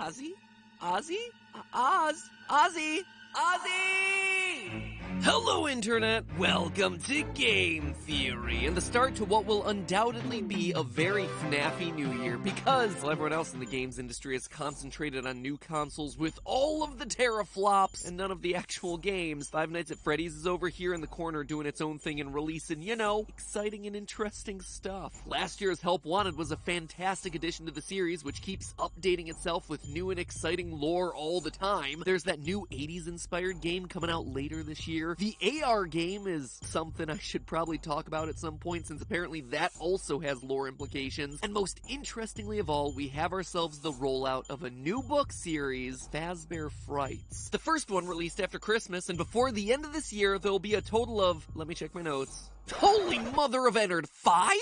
Ozzy? Ozzy? Ozzy? Hello, Internet! Welcome to Game Theory, and the start to what will undoubtedly be a very FNAF-y new year, because while everyone else in the games industry is concentrated on new consoles with all of the teraflops and none of the actual games, Five Nights at Freddy's is over here in the corner doing its own thing and releasing, you know, exciting and interesting stuff. Last year's Help Wanted was a fantastic addition to the series, which keeps updating itself with new and exciting lore all the time. There's that new 80s-inspired game coming out later this year. The AR game is something I should probably talk about at some point, since apparently that also has lore implications. And most interestingly of all, we have ourselves the rollout of a new book series, Fazbear Frights. The first one released after Christmas, and before the end of this year, there'll be a total of, let me check my notes, holy mother of Ennard, 5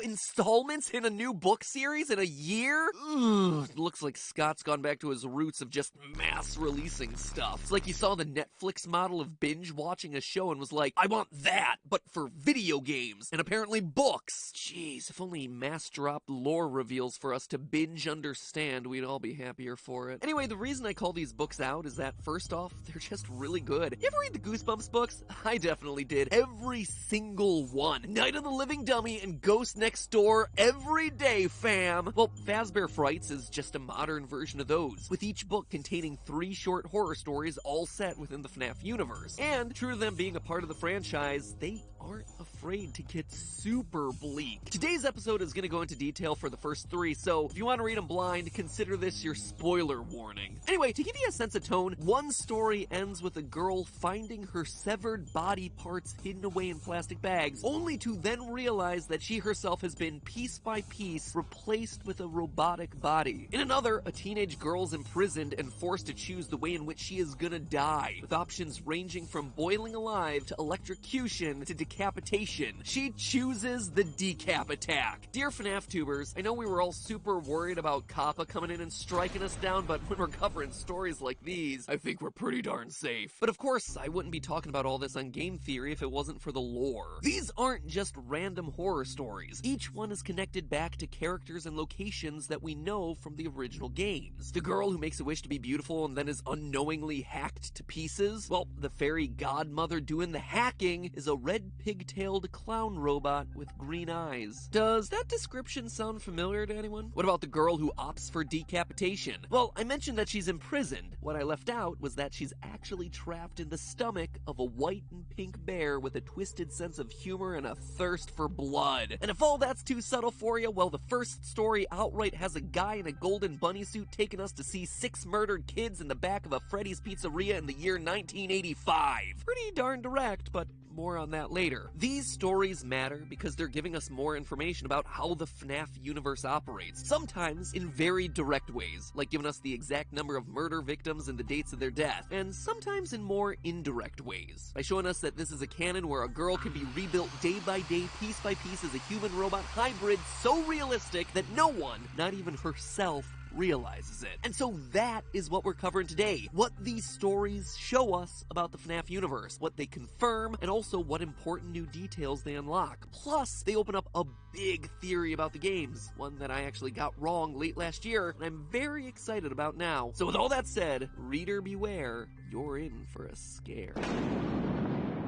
installments in a new book series in a year? Ugh, looks like Scott's gone back to his roots of just mass releasing stuff. It's like he saw the Netflix model of binge watching a show and was like, I want that, but for video games, and apparently books. Jeez, if only mass dropped lore reveals for us to binge understand, we'd all be happier for it. Anyway, the reason I call these books out is that, first off, they're just really good. You ever read the Goosebumps books? I definitely did. Every single one. Night of the Living Dummy and Ghost Next Door every day, fam. Well, Fazbear Frights is just a modern version of those, with each book containing 3 short horror stories all set within the FNAF universe. And true to them being a part of the franchise, they aren't afraid to get super bleak. Today's episode is going to go into detail for the first 3, so if you want to read them blind, consider this your spoiler warning. Anyway, to give you a sense of tone, one story ends with a girl finding her severed body parts hidden away in plastic bags, only to then realize that she herself has been piece by piece replaced with a robotic body. In another, a teenage girl's imprisoned and forced to choose the way in which she is gonna die, with options ranging from boiling alive to electrocution to decapitation. She chooses the decap attack. Dear FNAF tubers, I know we were all super worried about Kappa coming in and striking us down, but when we're covering stories like these, I think we're pretty darn safe. But of course, I wouldn't be talking about all this on Game Theory if it wasn't for the lore. These aren't just random horror stories. Each one is connected back to characters and locations that we know from the original games. The girl who makes a wish to be beautiful and then is unknowingly hacked to pieces? Well, the fairy godmother doing the hacking is a red pigtailed clown robot with green eyes. Does that description sound familiar to anyone? What about the girl who opts for decapitation? Well, I mentioned that she's imprisoned. What I left out was that she's actually trapped in the stomach of a white and pink bear with a twisted sense of humor and a thirst for blood. And if all that's too subtle for you, well, the first story outright has a guy in a golden bunny suit taking us to see 6 murdered kids in the back of a Freddy's Pizzeria in the year 1985. Pretty darn direct, but more on that later. These stories matter because they're giving us more information about how the FNAF universe operates, sometimes in very direct ways, like giving us the exact number of murder victims and the dates of their death, and sometimes in more indirect ways, by showing us that this is a canon where a girl can be rebuilt day by day, piece by piece as a human-robot hybrid so realistic that no one, not even herself, realizes it. And so that is what we're covering today. What these stories show us about the FNAF universe, what they confirm, and also what important new details they unlock. Plus, they open up a big theory about the games, one that I actually got wrong late last year, and I'm very excited about now. So with all that said, reader beware, you're in for a scare.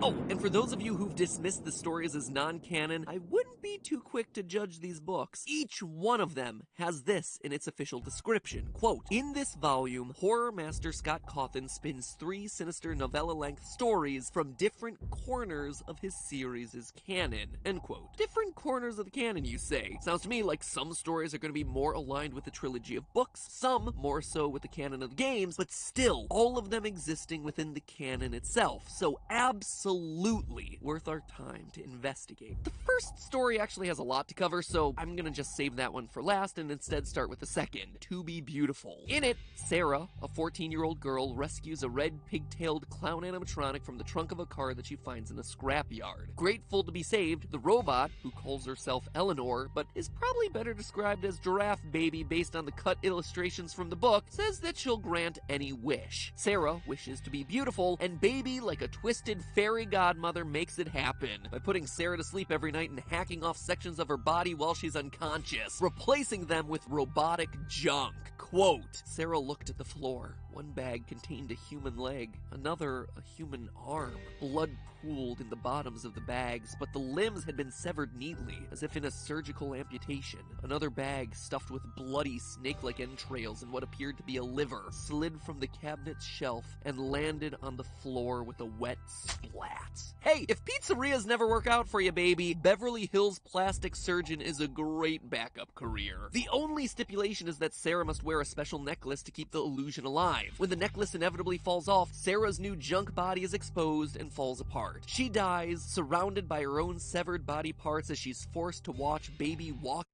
Oh, and for those of you who've dismissed the stories as non-canon, I wouldn't be too quick to judge these books. Each one of them has this in its official description, quote, "In this volume, horror master Scott Cawthon spins 3 sinister novella-length stories from different corners of his series' canon," end quote. Different corners of the canon, you say? Sounds to me like some stories are going to be more aligned with the trilogy of books, some more so with the canon of the games, but still, all of them existing within the canon itself. So absolutely worth our time to investigate. The first story actually has a lot to cover, so I'm gonna just save that one for last and instead start with the second, To Be Beautiful. In it, Sarah, a 14-year-old girl, rescues a red pigtailed clown animatronic from the trunk of a car that she finds in a scrapyard. Grateful to be saved, the robot, who calls herself Eleanor, but is probably better described as Giraffe Baby based on the cut illustrations from the book, says that she'll grant any wish. Sarah wishes to be beautiful, and Baby, like a twisted fairy godmother, makes it happen by putting Sarah to sleep every night and hacking taking off sections of her body while she's unconscious, replacing them with robotic junk. Quote, Sarah looked at the floor. One bag contained a human leg, another a human arm. Blood pooled in the bottoms of the bags, but the limbs had been severed neatly, as if in a surgical amputation. Another bag, stuffed with bloody snake-like entrails and what appeared to be a liver, slid from the cabinet's shelf and landed on the floor with a wet splat. Hey, if pizzerias never work out for you, baby, Beverly Hills plastic surgeon is a great backup career. The only stipulation is that Sarah must wear a special necklace to keep the illusion alive. When the necklace inevitably falls off, Sarah's new junk body is exposed and falls apart. She dies, surrounded by her own severed body parts as she's forced to watch baby walk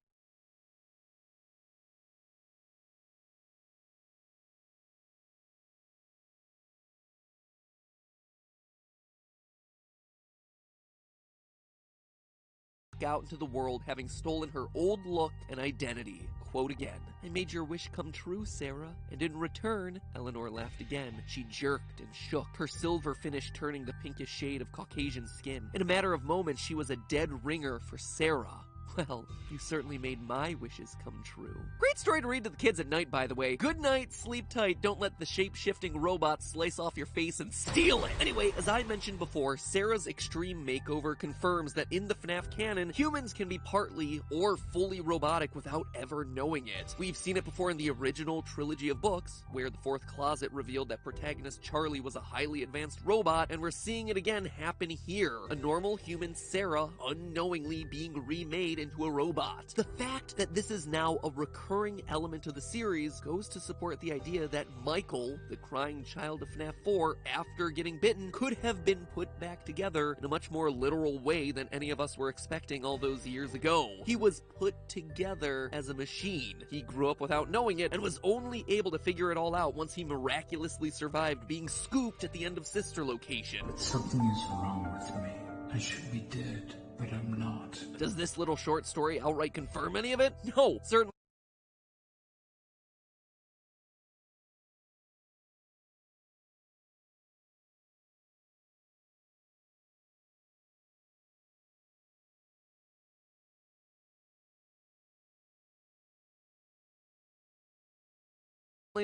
out into the world, having stolen her old look and identity. Quote again, I made your wish come true, Sarah. And in return, Eleanor laughed again. She jerked and shook, her silver finish turning the pinkish shade of Caucasian skin. In a matter of moments, she was a dead ringer for Sarah. Well, you certainly made my wishes come true. Great story to read to the kids at night, by the way. Good night, sleep tight, don't let the shape-shifting robot slice off your face and steal it. Anyway, as I mentioned before, Sarah's extreme makeover confirms that in the FNAF canon, humans can be partly or fully robotic without ever knowing it. We've seen it before in the original trilogy of books, where the fourth closet revealed that protagonist Charlie was a highly advanced robot, and we're seeing it again happen here. A normal human Sarah unknowingly being remade into a robot. The fact that this is now a recurring element of the series goes to support the idea that Michael, the crying child of FNAF 4, after getting bitten, could have been put back together in a much more literal way than any of us were expecting all those years ago. He was put together as a machine. He grew up without knowing it and was only able to figure it all out once he miraculously survived being scooped at the end of Sister Location. Something is wrong with me. I should be dead, but I'm not. Does this little short story outright confirm any of it? No, certainly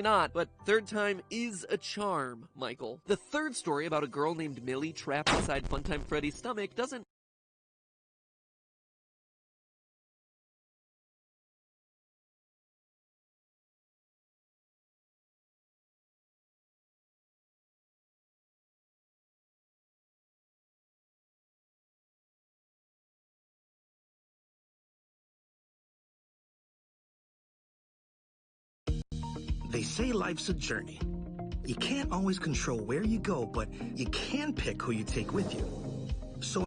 not, but third time is a charm, Michael. The third story about a girl named Millie trapped inside Funtime Freddy's stomach doesn't They say life's a journey. You can't always control where you go, but you can pick who you take with you. So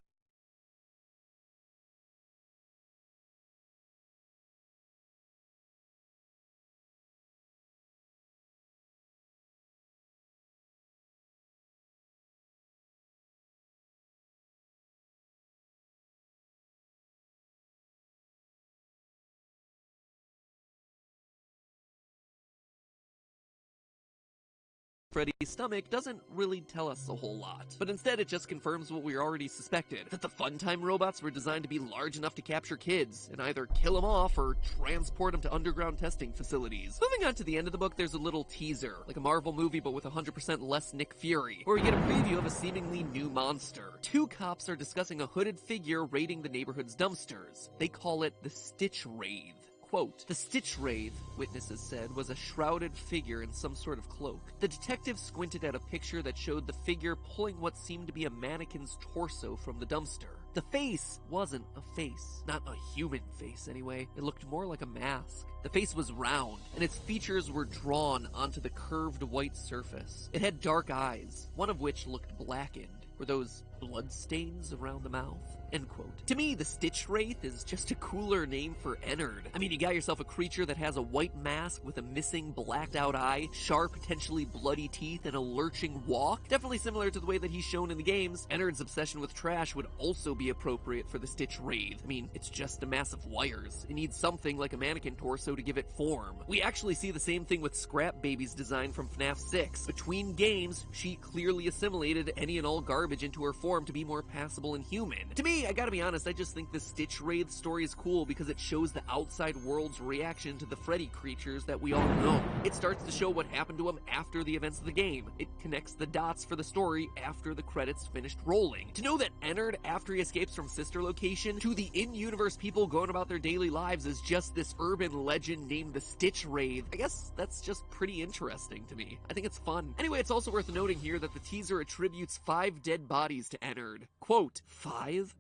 Freddy's stomach doesn't really tell us a whole lot, but instead it just confirms what we already suspected, that the Funtime robots were designed to be large enough to capture kids, and either kill them off or transport them to underground testing facilities. Moving on to the end of the book, there's a little teaser, like a Marvel movie but with 100% less Nick Fury, where we get a preview of a seemingly new monster. Two cops are discussing a hooded figure raiding the neighborhood's dumpsters. They call it the Stitch Wraith. Quote, the Stitch Wraith, witnesses said, was a shrouded figure in some sort of cloak. The detective squinted at a picture that showed the figure pulling what seemed to be a mannequin's torso from the dumpster. The face wasn't a face. Not a human face, anyway. It looked more like a mask. The face was round, and its features were drawn onto the curved white surface. It had dark eyes, one of which looked blackened. Were those blood stains around the mouth? End quote. To me, the Stitch Wraith is just a cooler name for Ennard. I mean, you got yourself a creature that has a white mask with a missing blacked out eye, sharp, potentially bloody teeth, and a lurching walk. Definitely similar to the way that he's shown in the games. Ennard's obsession with trash would also be appropriate for the Stitch Wraith. I mean, it's just a mass of wires. It needs something like a mannequin torso to give it form. We actually see the same thing with Scrap Baby's design from FNAF 6. Between games, she clearly assimilated any and all garbage into her form form to be more passable and human. To me, I gotta be honest, I just think the Stitch Wraith story is cool because it shows the outside world's reaction to the Freddy creatures that we all know. It starts to show what happened to them after the events of the game. It connects the dots for the story after the credits finished rolling. To know that Ennard, after he escapes from Sister Location, to the in-universe people going about their daily lives is just this urban legend named the Stitch Wraith, I guess that's just pretty interesting to me. I think it's fun. Anyway, it's also worth noting here that the teaser attributes 5 dead bodies to Ennard. Quote, five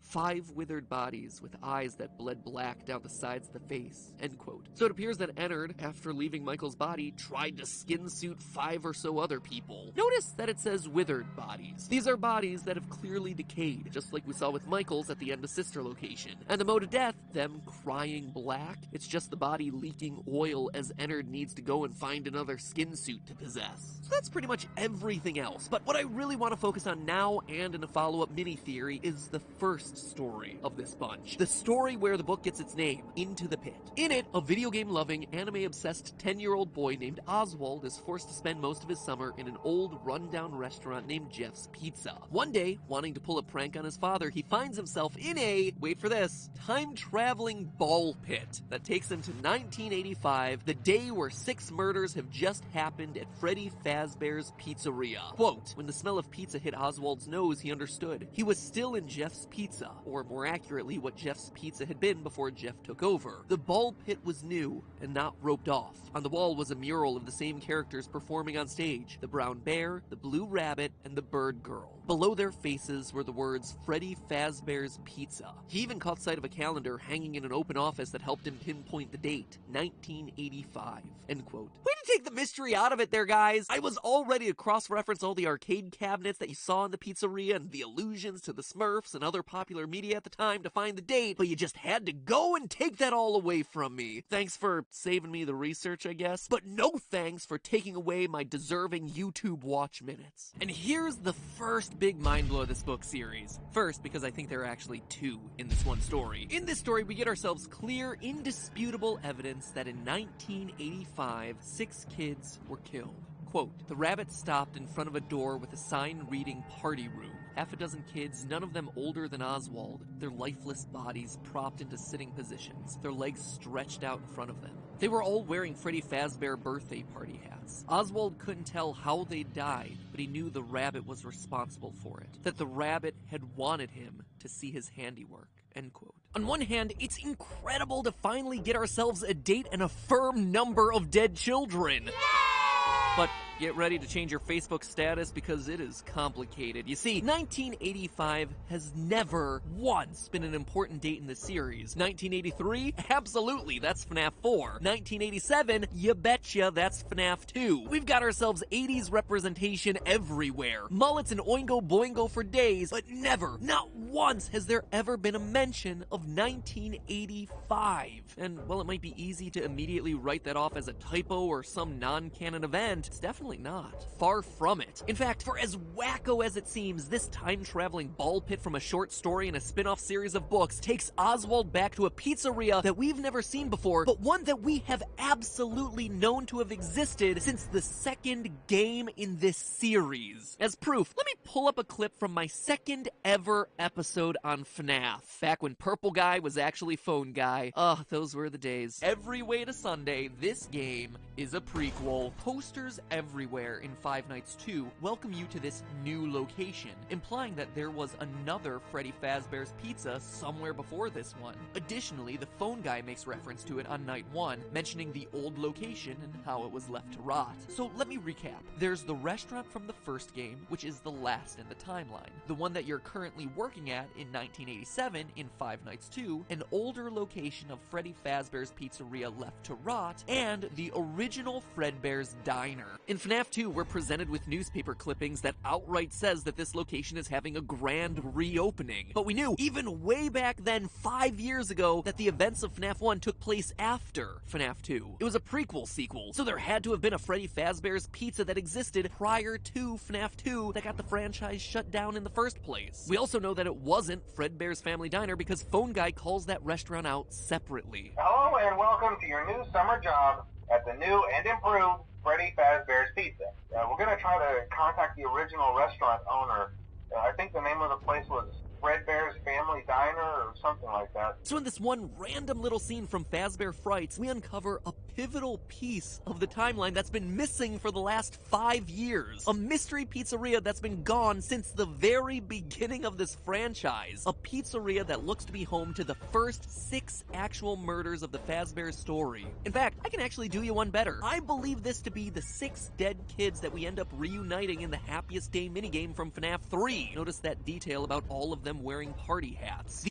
withered bodies with eyes that bled black down the sides of the face, end quote. So it appears that Ennard, after leaving Michael's body, tried to skin suit 5 or so other people. Notice that it says withered bodies. These are bodies that have clearly decayed, just like we saw with Michael's at the end of Sister Location. And the mode of death, them crying black, it's just the body leaking oil as Ennard needs to go and find another skin suit to possess. So that's pretty much everything else. But what I really want to focus on now and in a follow-up mini-theory is the first story of this bunch. The story where the book gets its name, Into the Pit. In it, a video game-loving, anime-obsessed 10-year-old boy named Oswald is forced to spend most of his summer in an old, run-down restaurant named Jeff's Pizza. One day, wanting to pull a prank on his father, he finds himself in a, wait for this, time-traveling ball pit that takes him to 1985, the day where 6 murders have just happened at Freddy Fazbear's Pizzeria. Quote, when the smell of pizza hit Oswald's nose, he understood. He was still in Jeff's Pizza, or more accurately, what Jeff's Pizza had been before Jeff took over. The ball pit was new and not roped off. On the wall was a mural of the same characters performing on stage, the brown bear, the blue rabbit, and the bird girl. Below their faces were the words Freddy Fazbear's Pizza. He even caught sight of a calendar hanging in an open office that helped him pinpoint the date, 1985, end quote. Way to take the mystery out of it there, guys! I was all ready to cross-reference all the arcade cabinets that you saw in the pizzeria and the allusions to the Smurfs and other popular media at the time to find the date, but you just had to go and take that all away from me. Thanks for saving me the research, I guess, but no thanks for taking away my deserving YouTube watch minutes. And here's the first big mind blow of this book series. First, because I think there are actually 2 in this one story. In this story, we get ourselves clear, indisputable evidence that in 1985, 6 kids were killed. Quote, the rabbit stopped in front of a door with a sign reading party room. Half a dozen kids, none of them older than Oswald, their lifeless bodies propped into sitting positions, their legs stretched out in front of them. They were all wearing Freddy Fazbear birthday party hats. Oswald couldn't tell how they died, but he knew the rabbit was responsible for it, that the rabbit had wanted him to see his handiwork, end quote. On one hand, it's incredible to finally get ourselves a date and a firm number of dead children. But get ready to change your Facebook status because it is complicated. You see, 1985 has never once been an important date in the series. 1983? Absolutely, that's FNAF 4. 1987? You betcha, that's FNAF 2. We've got ourselves 80s representation everywhere. Mullets and Oingo Boingo for days, but never, not once has there ever been a mention of 1985. And while it might be easy to immediately write that off as a typo or some non-canon event, it's definitely not. Far from it. In fact, for as wacko as it seems, this time-traveling ball pit from a short story and a spin-off series of books takes Oswald back to a pizzeria that we've never seen before, but one that we have absolutely known to have existed since the second game in this series. As proof, let me pull up a clip from my second ever episode on FNAF, back when Purple Guy was actually Phone Guy. Ugh, those were the days. Every Way to Sunday, this game is a prequel. Posters everywhere in Five Nights 2 welcome you to this new location, implying that there was another Freddy Fazbear's Pizza somewhere before this one. Additionally, the Phone Guy makes reference to it on night 1, mentioning the old location and how it was left to rot. So let me recap. There's the restaurant from the first game, which is the last in the timeline. The one that you're currently working at in 1987 in Five Nights 2, an older location of Freddy Fazbear's Pizzeria left to rot, and the original Fredbear's Diner. In FNAF 2, we're presented with newspaper clippings that outright says that this location is having a grand reopening. But we knew, even way back then, 5 years ago, that the events of FNAF 1 took place after FNAF 2. It was a prequel sequel, so there had to have been a Freddy Fazbear's Pizza that existed prior to FNAF 2 that got the franchise shut down in the first place. We also know that it wasn't Fredbear's Family Diner because Phone Guy calls that restaurant out separately. Hello and welcome to your new summer job at the new and improved Freddy Fazbear's Pizza. We're going to try to contact the original restaurant owner I think the name of the place was Fredbear's Family Diner or something like that. So in this one random little scene from Fazbear Frights, we uncover a pivotal piece of the timeline that's been missing for the last 5 years. A mystery pizzeria that's been gone since the very beginning of this franchise. A pizzeria that looks to be home to the first 6 actual murders of the Fazbear story. In fact, I can actually do you one better. I believe this to be the 6 dead kids that we end up reuniting in the Happiest Day minigame from FNAF 3. Notice that detail about all of them wearing party hats.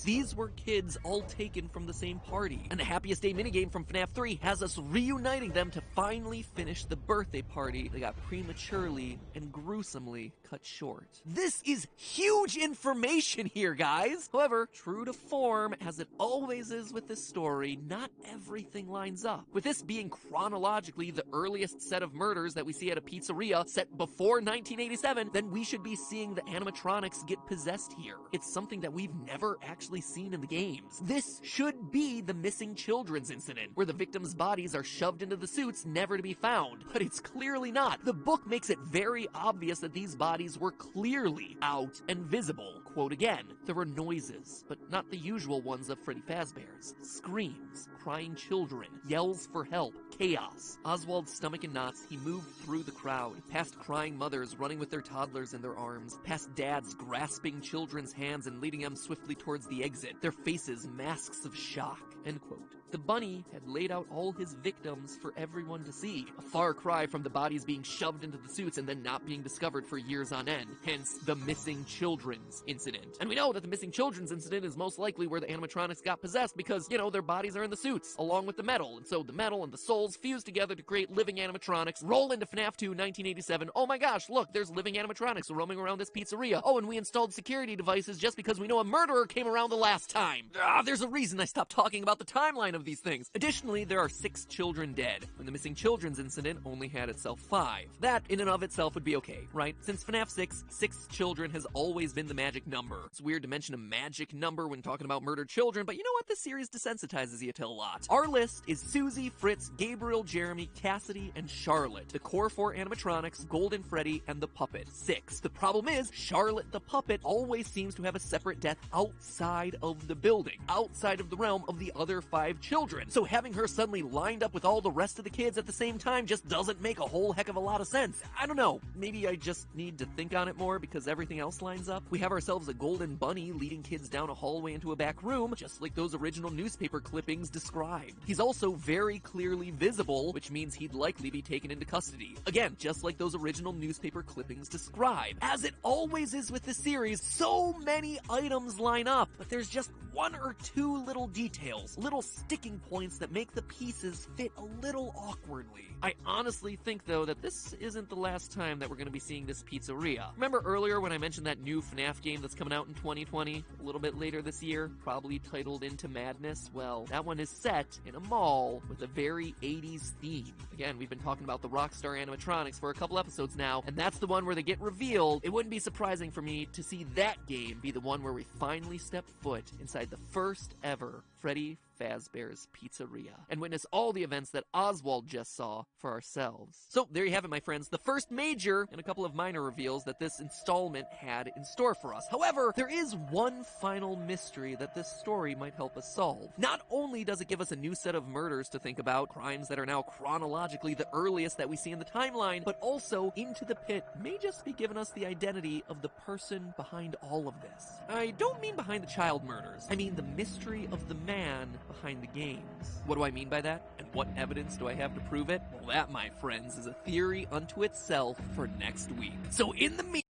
These were kids all taken from the same party, and the Happiest Day minigame from FNAF 3 has us reuniting them to finally finish the birthday party that got prematurely and gruesomely cut short. This is huge information here, guys! However, true to form, as it always is with this story, not everything lines up. With this being chronologically the earliest set of murders that we see at a pizzeria set before 1987, then we should be seeing the animatronics get possessed here. It's something that we've never actually seen in the games. This should be the missing children's incident, where the victims' bodies are shoved into the suits never to be found. But it's clearly not. The book makes it very obvious that these bodies were clearly out and visible. Quote again, there were noises, but not the usual ones of Freddy Fazbear's. Screams, crying children, yells for help, chaos. Oswald's stomach in knots, he moved through the crowd, past crying mothers running with their toddlers in their arms, past dads grasping children's hands and leading them swiftly towards the exit, their faces masks of shock. End quote. The bunny had laid out all his victims for everyone to see. A far cry from the bodies being shoved into the suits and then not being discovered for years on end. Hence, the missing children's incident. And we know that the missing children's incident is most likely where the animatronics got possessed because, their bodies are in the suits, along with the metal. And so the metal and the souls fuse together to create living animatronics, roll into FNAF 2 1987. Oh my gosh, look, there's living animatronics roaming around this pizzeria. Oh, and we installed security devices just because we know a murderer came around the last time. There's a reason I stopped talking about the timeline of these things. Additionally, there are 6 children dead, when the missing children's incident only had itself 5. That, in and of itself, would be okay, right? Since FNAF 6 children has always been the magic number. It's weird to mention a magic number when talking about murdered children, but you know what? This series desensitizes you to a lot. Our list is Susie, Fritz, Gabriel, Jeremy, Cassidy, and Charlotte. The core 4 animatronics, Golden Freddy, and the puppet. 6. The problem is, Charlotte the puppet always seems to have a separate death outside of the building, outside of the realm of the other 5 children. So having her suddenly lined up with all the rest of the kids at the same time just doesn't make a whole heck of a lot of sense. I don't know, maybe I just need to think on it more because everything else lines up. We have ourselves a golden bunny leading kids down a hallway into a back room, just like those original newspaper clippings described. He's also very clearly visible, which means he'd likely be taken into custody. Again, just like those original newspaper clippings describe. As it always is with the series, so many items line up, but there's just one or two little details, little sticking points that make the pieces fit a little awkwardly. I honestly think, though, that this isn't the last time that we're going to be seeing this pizzeria. Remember earlier when I mentioned that new FNAF game that's coming out in 2020, a little bit later this year, probably titled Into Madness? Well, that one is set in a mall with a very 80s theme. Again, we've been talking about the Rockstar animatronics for a couple episodes now, and that's the one where they get revealed. It wouldn't be surprising for me to see that game be the one where we finally step foot inside the first ever Freddy Fazbear's Pizzeria and witness all the events that Oswald just saw for ourselves. So there you have it, my friends, the first major and a couple of minor reveals that this installment had in store for us. However, there is one final mystery that this story might help us solve. Not only does it give us a new set of murders to think about, crimes that are now chronologically the earliest that we see in the timeline, but also Into the Pit may just be giving us the identity of the person behind all of this. I don't mean behind the child murders. I mean the mystery of the man behind the games. What do I mean by that? And what evidence do I have to prove it? Well, that, my friends, is a theory unto itself for next week. So in the meantime,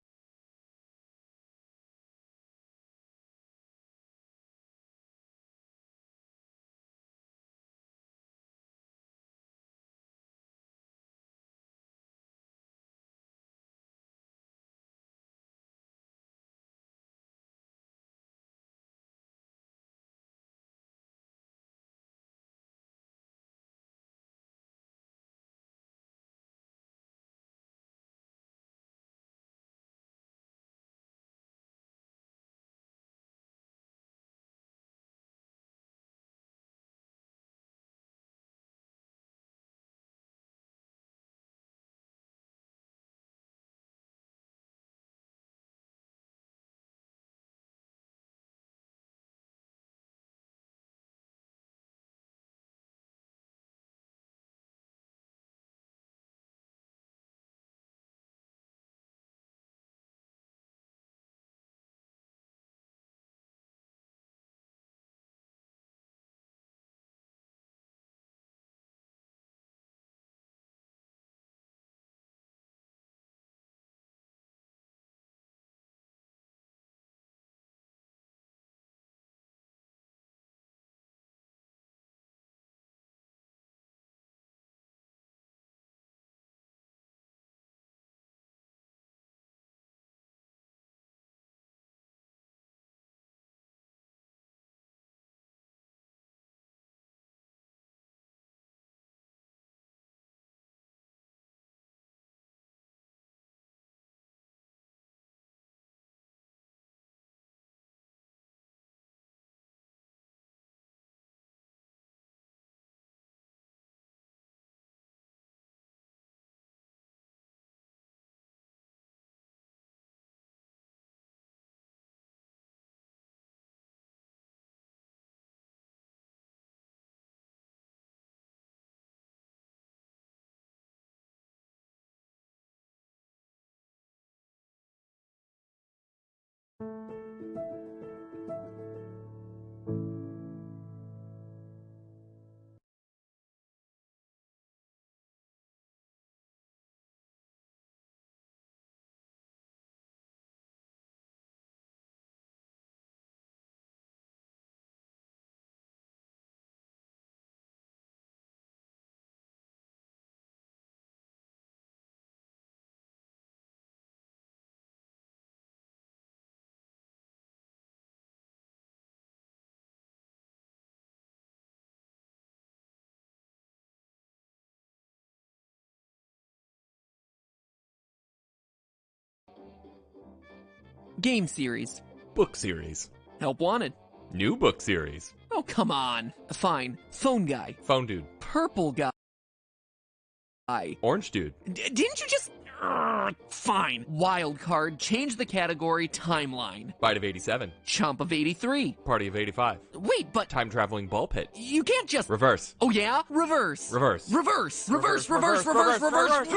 game series. Book series. Help wanted. New book series. Oh, come on. Fine. Phone guy. Phone dude. Purple guy. Orange dude. Didn't you just... Fine. Wild card, change the category, timeline. Bite of 87. Chomp of 83. Party of 85. Wait, but Time traveling ball pit. you can't just... Reverse. Oh yeah? Reverse. Reverse. Reverse. Reverse. Reverse. Reverse. Reverse.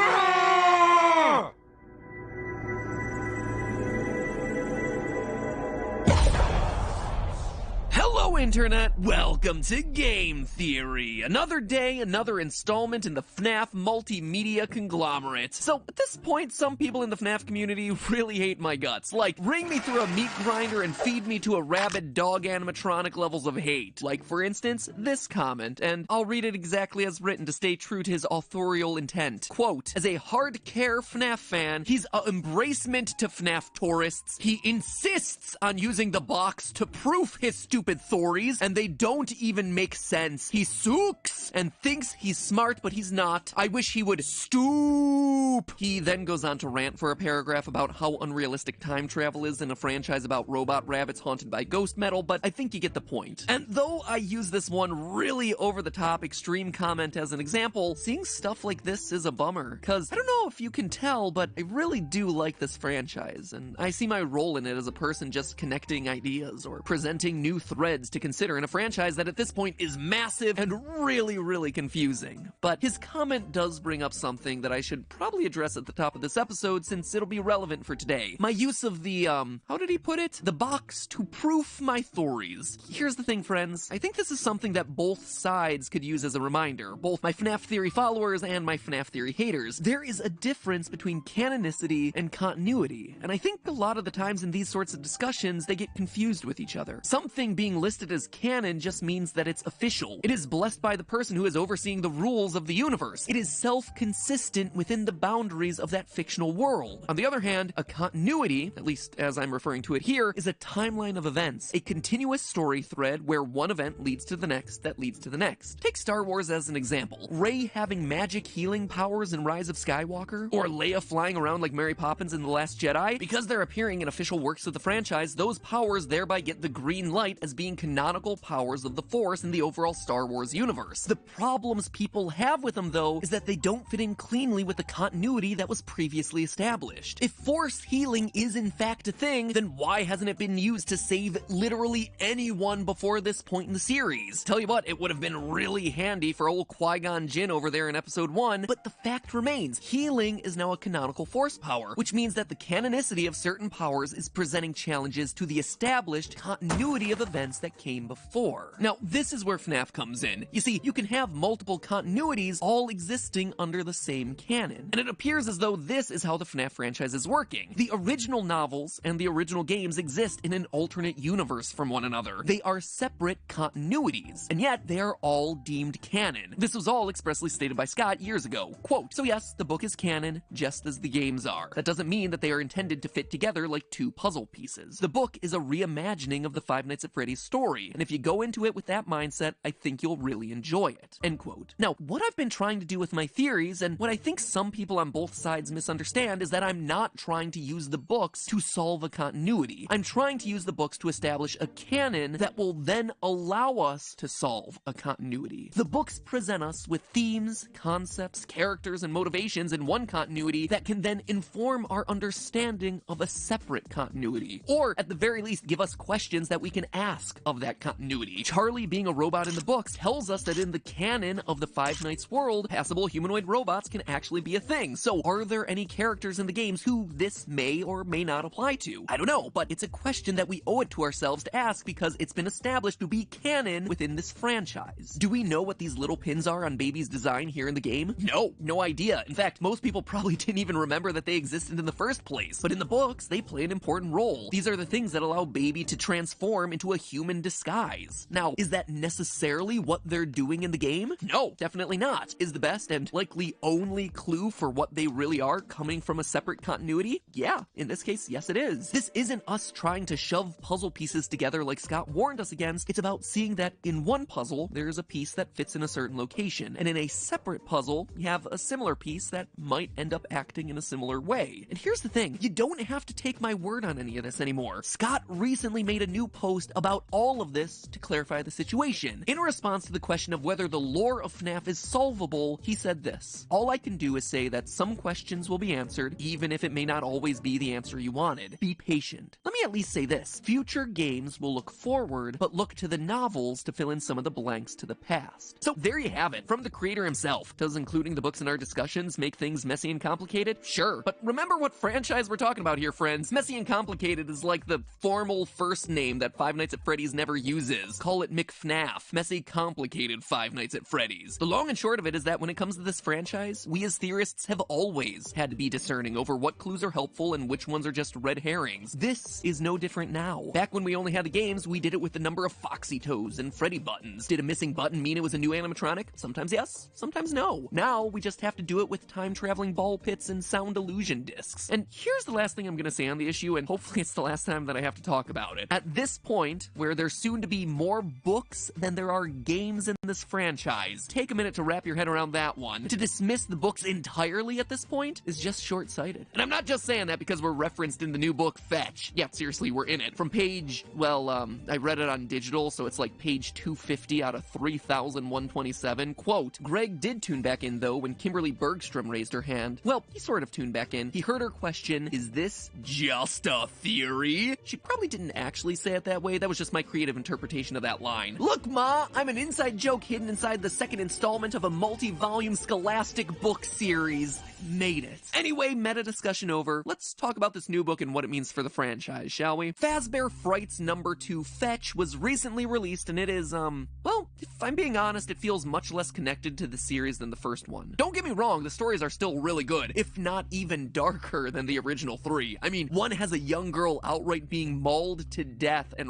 Hello, Internet! Welcome to Game Theory! Another day, another installment in the FNAF multimedia conglomerate. So, at this point, some people in the FNAF community really hate my guts. Like, ring me through a meat grinder and feed me to a rabid dog animatronic levels of hate. Like, for instance, this comment, and I'll read it exactly as written to stay true to his authorial intent. Quote, as a hard-care FNAF fan, he's a embracement to FNAF tourists. He insists on using the box to proof his stupid stories, and they don't even make sense. He sooks and thinks he's smart, but he's not. I wish he would stoop. He then goes on to rant for a paragraph about how unrealistic time travel is in a franchise about robot rabbits haunted by ghost metal, but I think you get the point. And though I use this one really over-the-top extreme comment as an example, seeing stuff like this is a bummer, because I don't know if you can tell, but I really do like this franchise, and I see my role in it as a person just connecting ideas or presenting new threads to consider in a franchise that at this point is massive and really confusing. But his comment does bring up something that I should probably address at the top of this episode since it'll be relevant for today. My use of the, how did he put it? The box to proof my theories. Here's the thing, friends. I think this is something that both sides could use as a reminder. Both my FNAF Theory followers and my FNAF Theory haters. There is a difference between canonicity and continuity. And I think a lot of the times in these sorts of discussions, they get confused with each other. Something being listed as canon just means that it's official. It is blessed by the person who is overseeing the rules of the universe. It is self-consistent within the boundaries of that fictional world. On the other hand, a continuity, at least as I'm referring to it here, is a timeline of events, a continuous story thread where one event leads to the next that leads to the next. Take Star Wars as an example. Rey having magic healing powers in Rise of Skywalker, or Leia flying around like Mary Poppins in The Last Jedi. Because they're appearing in official works of the franchise, those powers thereby get the green light as being canonical powers of the Force in the overall Star Wars universe. The problems people have with them, though, is that they don't fit in cleanly with the continuity that was previously established. If Force healing is in fact a thing, then why hasn't it been used to save literally anyone before this point in the series? Tell you what, it would have been really handy for old Qui-Gon Jinn over there in Episode 1, but the fact remains, healing is now a canonical Force power, which means that the canonicity of certain powers is presenting challenges to the established continuity of events that came before. Now, this is where FNAF comes in. You see, you can have multiple continuities all existing under the same canon, and it appears as though this is how the FNAF franchise is working. The original novels and the original games exist in an alternate universe from one another. They are separate continuities, and yet they are all deemed canon. This was all expressly stated by Scott years ago. Quote, so yes, the book is canon, just as the games are. That doesn't mean that they are intended to fit together like two puzzle pieces. The book is a reimagining of the Five Nights at Freddy's story, and if you go into it with that mindset, I think you'll really enjoy it. End quote. Now, what I've been trying to do with my theories, and what I think some people on both sides misunderstand, is that I'm not trying to use the books to solve a continuity. I'm trying to use the books to establish a canon that will then allow us to solve a continuity. The books present us with themes, concepts, characters, and motivations in one continuity that can then inform our understanding of a separate continuity. Or, at the very least, give us questions that we can ask of that continuity. Charlie being a robot in the books tells us that in the canon of the Five Nights world, passable humanoid robots can actually be a thing. So are there any characters in the games who this may or may not apply to? I don't know, but it's a question that we owe it to ourselves to ask because it's been established to be canon within this franchise. Do we know what these little pins are on Baby's design here in the game? No idea. In fact, most people probably didn't even remember that they existed in the first place. But in the books, they play an important role. These are the things that allow Baby to transform into a human disguise. Now, is that necessarily what they're doing in the game? No, definitely not. Is the best and likely only clue for what they really are coming from a separate continuity? Yeah, in this case, yes it is. This isn't us trying to shove puzzle pieces together like Scott warned us against. It's about seeing that in one puzzle, there's a piece that fits in a certain location, and in a separate puzzle, you have a similar piece that might end up acting in a similar way. And here's the thing, you don't have to take my word on any of this anymore. Scott recently made a new post about all all of this to clarify the situation. In response to the question of whether the lore of FNAF is solvable, he said this: "All I can do is say that some questions will be answered, even if it may not always be the answer you wanted. Be patient. Let me at least say this: future games will look forward, but look to the novels to fill in some of the blanks to the past." So there you have it, from the creator himself. Does including the books in our discussions make things messy and complicated? Sure, but remember what franchise we're talking about here, friends. Messy and complicated is like the formal first name that Five Nights at Freddy's never uses. Call it McFNAF. Messy, complicated Five Nights at Freddy's. The long and short of it is that when it comes to this franchise, we as theorists have always had to be discerning over what clues are helpful and which ones are just red herrings. This is no different now. Back when we only had the games, we did it with the number of Foxy Toes and Freddy buttons. Did a missing button mean it was a new animatronic? Sometimes yes, sometimes no. Now we just have to do it with time-traveling ball pits and sound illusion discs. And here's the last thing I'm gonna say on the issue, and hopefully it's the last time that I have to talk about it. At this point, where there's soon to be more books than there are games in this franchise, take a minute to wrap your head around that one. To dismiss the books entirely at this point is just short-sighted. And I'm not just saying that because we're referenced in the new book, Fetch. Yeah, seriously, we're in it. From page, well, I read it on digital, so it's like page 250 out of 3,127. Quote, "Greg did tune back in, though, when Kimberly Bergstrom raised her hand. Well, he sort of tuned back in. He heard her question, 'Is this just a theory?' She probably didn't actually say it that way. That was just my creative interpretation of that line. Look, Ma, I'm an inside joke hidden inside the second installment of a multi-volume scholastic book series. Made it. Anyway, meta discussion over. Let's talk about this new book and what it means for the franchise, shall we? Fazbear Frights #2 Fetch was recently released, and it is, well, if I'm being honest, it feels much less connected to the series than the first one. Don't get me wrong, the stories are still really good, if not even darker than the original three. I mean, one has a young girl outright being mauled to death and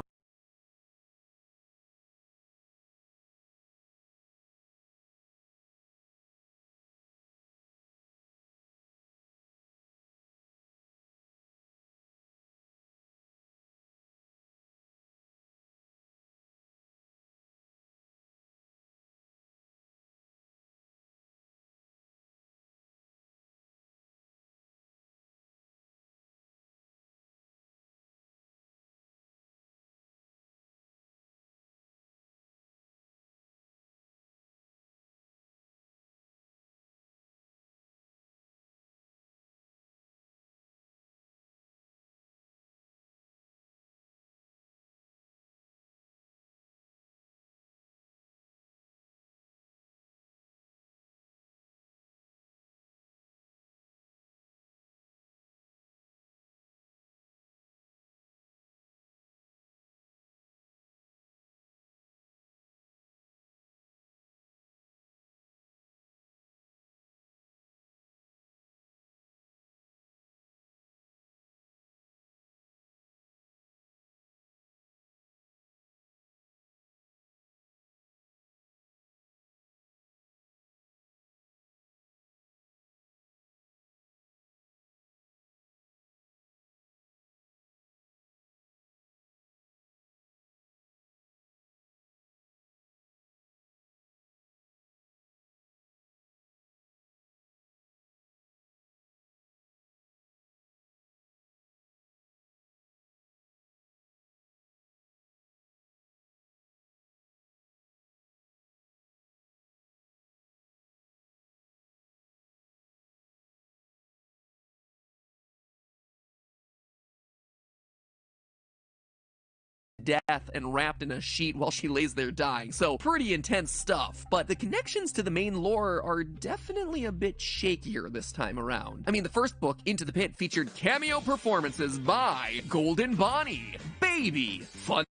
death and wrapped in a sheet while she lays there dying. So pretty intense stuff, but the connections to the main lore are definitely a bit shakier this time around. I mean, the first book, Into the Pit, featured cameo performances by Golden Bonnie, Baby, Fun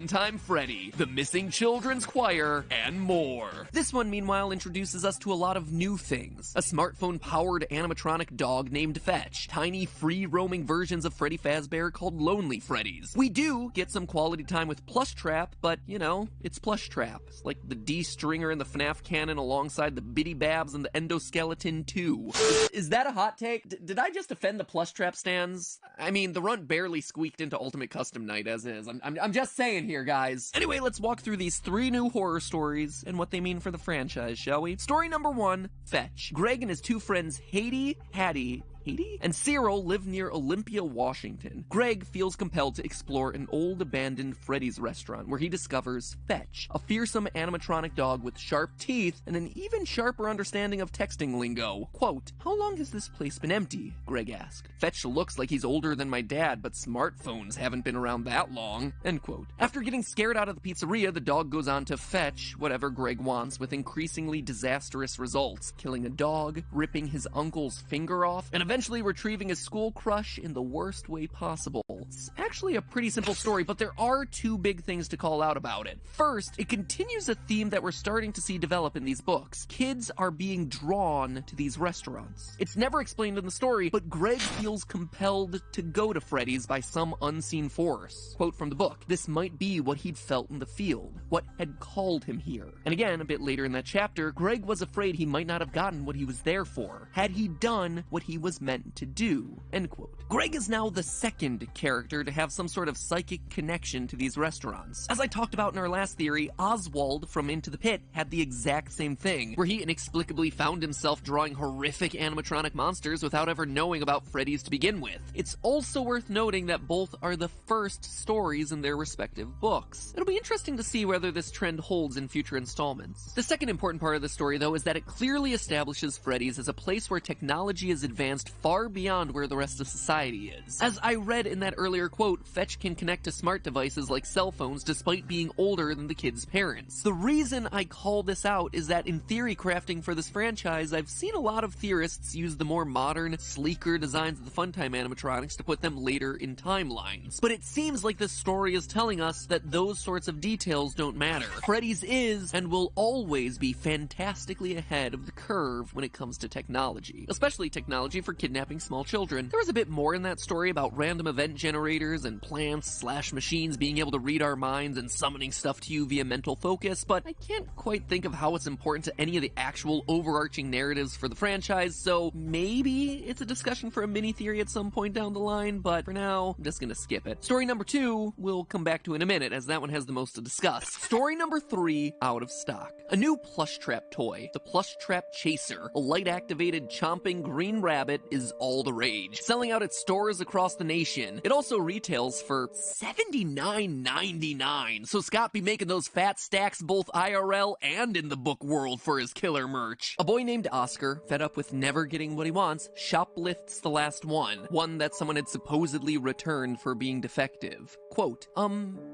Time Freddy, the Missing Children's Choir, and more. This one, meanwhile, introduces us to a lot of new things. A smartphone-powered animatronic dog named Fetch, tiny free-roaming versions of Freddy Fazbear called Lonely Freddies. We do get some quality time with Plush Trap, but, you know, it's Plush Trap. It's like the D-Stringer in the FNAF canon alongside the Bitty Babs and the Endoskeleton 2. Is that a hot take? Did I just offend the Plush Trap stands? I mean, the runt barely squeaked into Ultimate Custom Night as is. I'm just saying here, guys. Anyway, let's walk through these 3 new horror stories and what they mean for the franchise, shall we? Story number 1, Fetch. Greg and his 2 friends, Hattie, and Cyril live near Olympia, Washington. Greg feels compelled to explore an old abandoned Freddy's restaurant where he discovers Fetch, a fearsome animatronic dog with sharp teeth and an even sharper understanding of texting lingo. Quote, "How long has this place been empty?" Greg asked. "Fetch looks like he's older than my dad, but smartphones haven't been around that long." End quote. After getting scared out of the pizzeria, the dog goes on to fetch whatever Greg wants with increasingly disastrous results, killing a dog, ripping his uncle's finger off, and eventually retrieving his school crush in the worst way possible. It's actually a pretty simple story, but there are 2 big things to call out about it. First, it continues a theme that we're starting to see develop in these books. Kids are being drawn to these restaurants. It's never explained in the story, but Greg feels compelled to go to Freddy's by some unseen force. Quote from the book, "This might be what he'd felt in the field, what had called him here." And again, a bit later in that chapter, Greg was afraid he might not have gotten what he was there for, had he done what he was meant to do. End quote. Greg is now the 2nd character to have some sort of psychic connection to these restaurants. As I talked about in our last theory, Oswald from Into the Pit had the exact same thing, where he inexplicably found himself drawing horrific animatronic monsters without ever knowing about Freddy's to begin with. It's also worth noting that both are the first stories in their respective books. It'll be interesting to see whether this trend holds in future installments. The second important part of the story, though, is that it clearly establishes Freddy's as a place where technology is advanced far beyond where the rest of society is. As I read in that earlier quote, Fetch can connect to smart devices like cell phones despite being older than the kid's parents. The reason I call this out is that in theory crafting for this franchise, I've seen a lot of theorists use the more modern, sleeker designs of the Funtime animatronics to put them later in timelines. But it seems like this story is telling us that those sorts of details don't matter. Freddy's is and will always be fantastically ahead of the curve when it comes to technology, especially technology for kidnapping small children. There was a bit more in that story about random event generators and plants/machines being able to read our minds and summoning stuff to you via mental focus, but I can't quite think of how it's important to any of the actual overarching narratives for the franchise, so maybe it's a discussion for a mini-theory at some point down the line, but for now, I'm just gonna skip it. Story number 2, we'll come back to in a minute, as that one has the most to discuss. Story number 3, out of stock. A new Plush Trap toy, the Plush Trap Chaser, a light-activated chomping green rabbit, is all the rage, selling out at stores across the nation. It also retails for $79.99, so Scott be making those fat stacks both IRL and in the book world for his killer merch. A boy named Oscar, fed up with never getting what he wants, shoplifts the last one that someone had supposedly returned for being defective. Quote,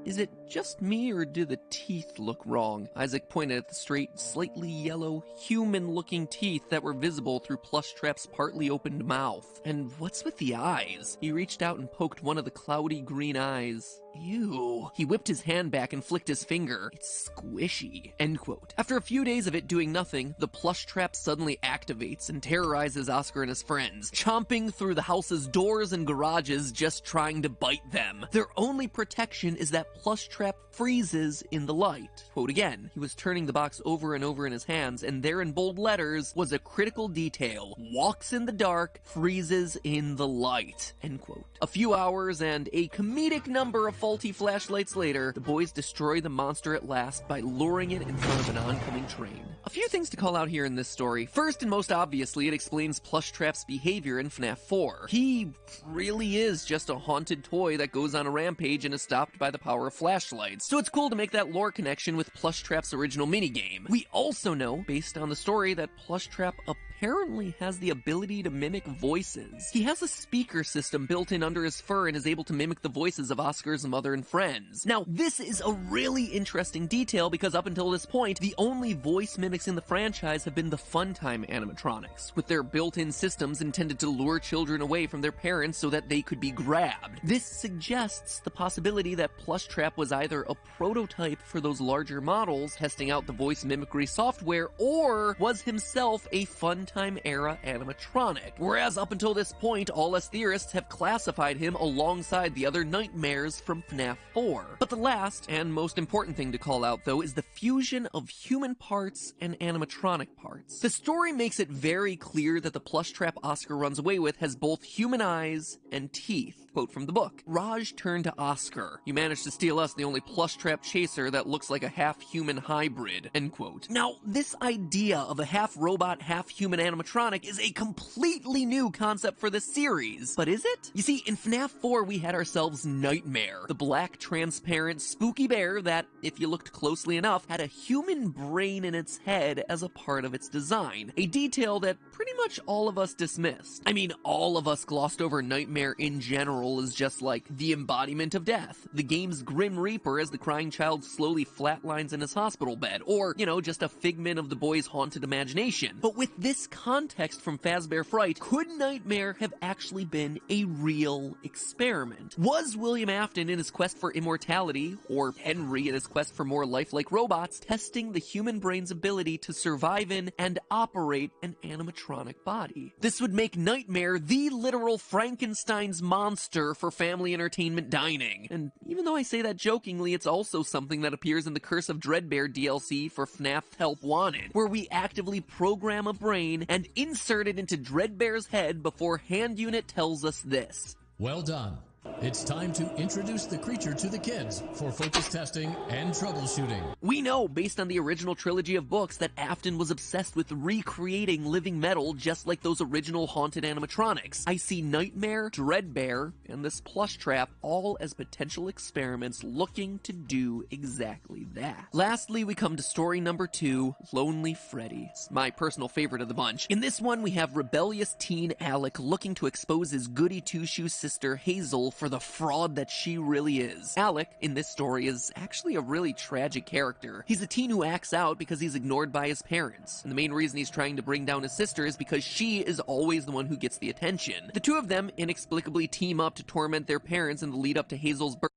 is it just me or do the teeth look wrong? Isaac pointed at the straight, slightly yellow, human-looking teeth that were visible through Plush Trap's partly opened mouth. And what's with the eyes? He reached out and poked one of the cloudy green eyes. Ew. He whipped his hand back and flicked his finger. It's squishy. End quote. After a few days of it doing nothing, the Plush Trap suddenly activates and terrorizes Oscar and his friends, chomping through the house's doors and garages just trying to bite them. Their only protection is that Plush Trap freezes in the light. Quote again, he was turning the box over and over in his hands, and there in bold letters was a critical detail. Walks in the dark, freezes in the light. End quote. A few hours and a comedic number of faulty flashlights later, the boys destroy the monster at last by luring it in front of an oncoming train. A few things to call out here in this story. First and most obviously, it explains Plush Trap's behavior in FNAF 4. He really is just a haunted toy that goes on a rampage and is stopped by the power of flashlights. So it's cool to make that lore connection with Plush Trap's original minigame. We also know, based on the story, that Plush Trap apparently has the ability to mimic voices. He has a speaker system built in under his fur and is able to mimic the voices of Oscar's mother and friends. Now, this is a really interesting detail because up until this point, the only voice mimics in the franchise have been the Funtime animatronics, with their built-in systems intended to lure children away from their parents so that they could be grabbed. This suggests the possibility that Plushtrap was either a prototype for those larger models, testing out the voice mimicry software, or was himself a Funtime-era animatronic. Whereas up until this point, all us theorists have classified him alongside the other nightmares from FNAF 4. But the last, and most important thing to call out, though, is the fusion of human parts and animatronic parts. The story makes it very clear that the Plushtrap Oscar runs away with has both human eyes and teeth. Quote from the book, "Raj turned to Oscar. You managed to steal us the only Plushtrap chaser that looks like a half-human hybrid." End quote. Now, this idea of a half-robot, half-human animatronic is a completely new concept for the series. But is it? You see, in FNAF 4 we had ourselves Nightmare, the black, transparent, spooky bear that, if you looked closely enough, had a human brain in its head as a part of its design. A detail that pretty much all of us dismissed. I mean, all of us glossed over Nightmare in general is just like the embodiment of death, the game's Grim Reaper as the crying child slowly flatlines in his hospital bed, or, you know, just a figment of the boy's haunted imagination. But with this context from Fazbear Fright, could Nightmare have actually been a real experiment? Was William Afton in his quest for immortality, or Henry in his quest for more lifelike robots, testing the human brain's ability to survive in and operate an animatronic body? This would make Nightmare the literal Frankenstein's monster for family entertainment dining. And even though I say that jokingly, it's also something that appears in the Curse of Dreadbear DLC for FNAF Help Wanted, where we actively program a brain and insert it into Dreadbear's head before Hand Unit tells us this. Well done. It's time to introduce the creature to the kids for focus testing and troubleshooting. We know, based on the original trilogy of books, that Afton was obsessed with recreating living metal just like those original haunted animatronics. I see Nightmare, Dreadbear, and this Plushtrap all as potential experiments looking to do exactly that. Lastly, we come to story number 2, Lonely Freddy. It's my personal favorite of the bunch. In this one, we have rebellious teen Alec looking to expose his goody two-shoes sister Hazel for the fraud that she really is. Alec, in this story, is actually a really tragic character. He's a teen who acts out because he's ignored by his parents, and the main reason he's trying to bring down his sister is because she is always the one who gets the attention. The two of them inexplicably team up to torment their parents in the lead up to Hazel's birth.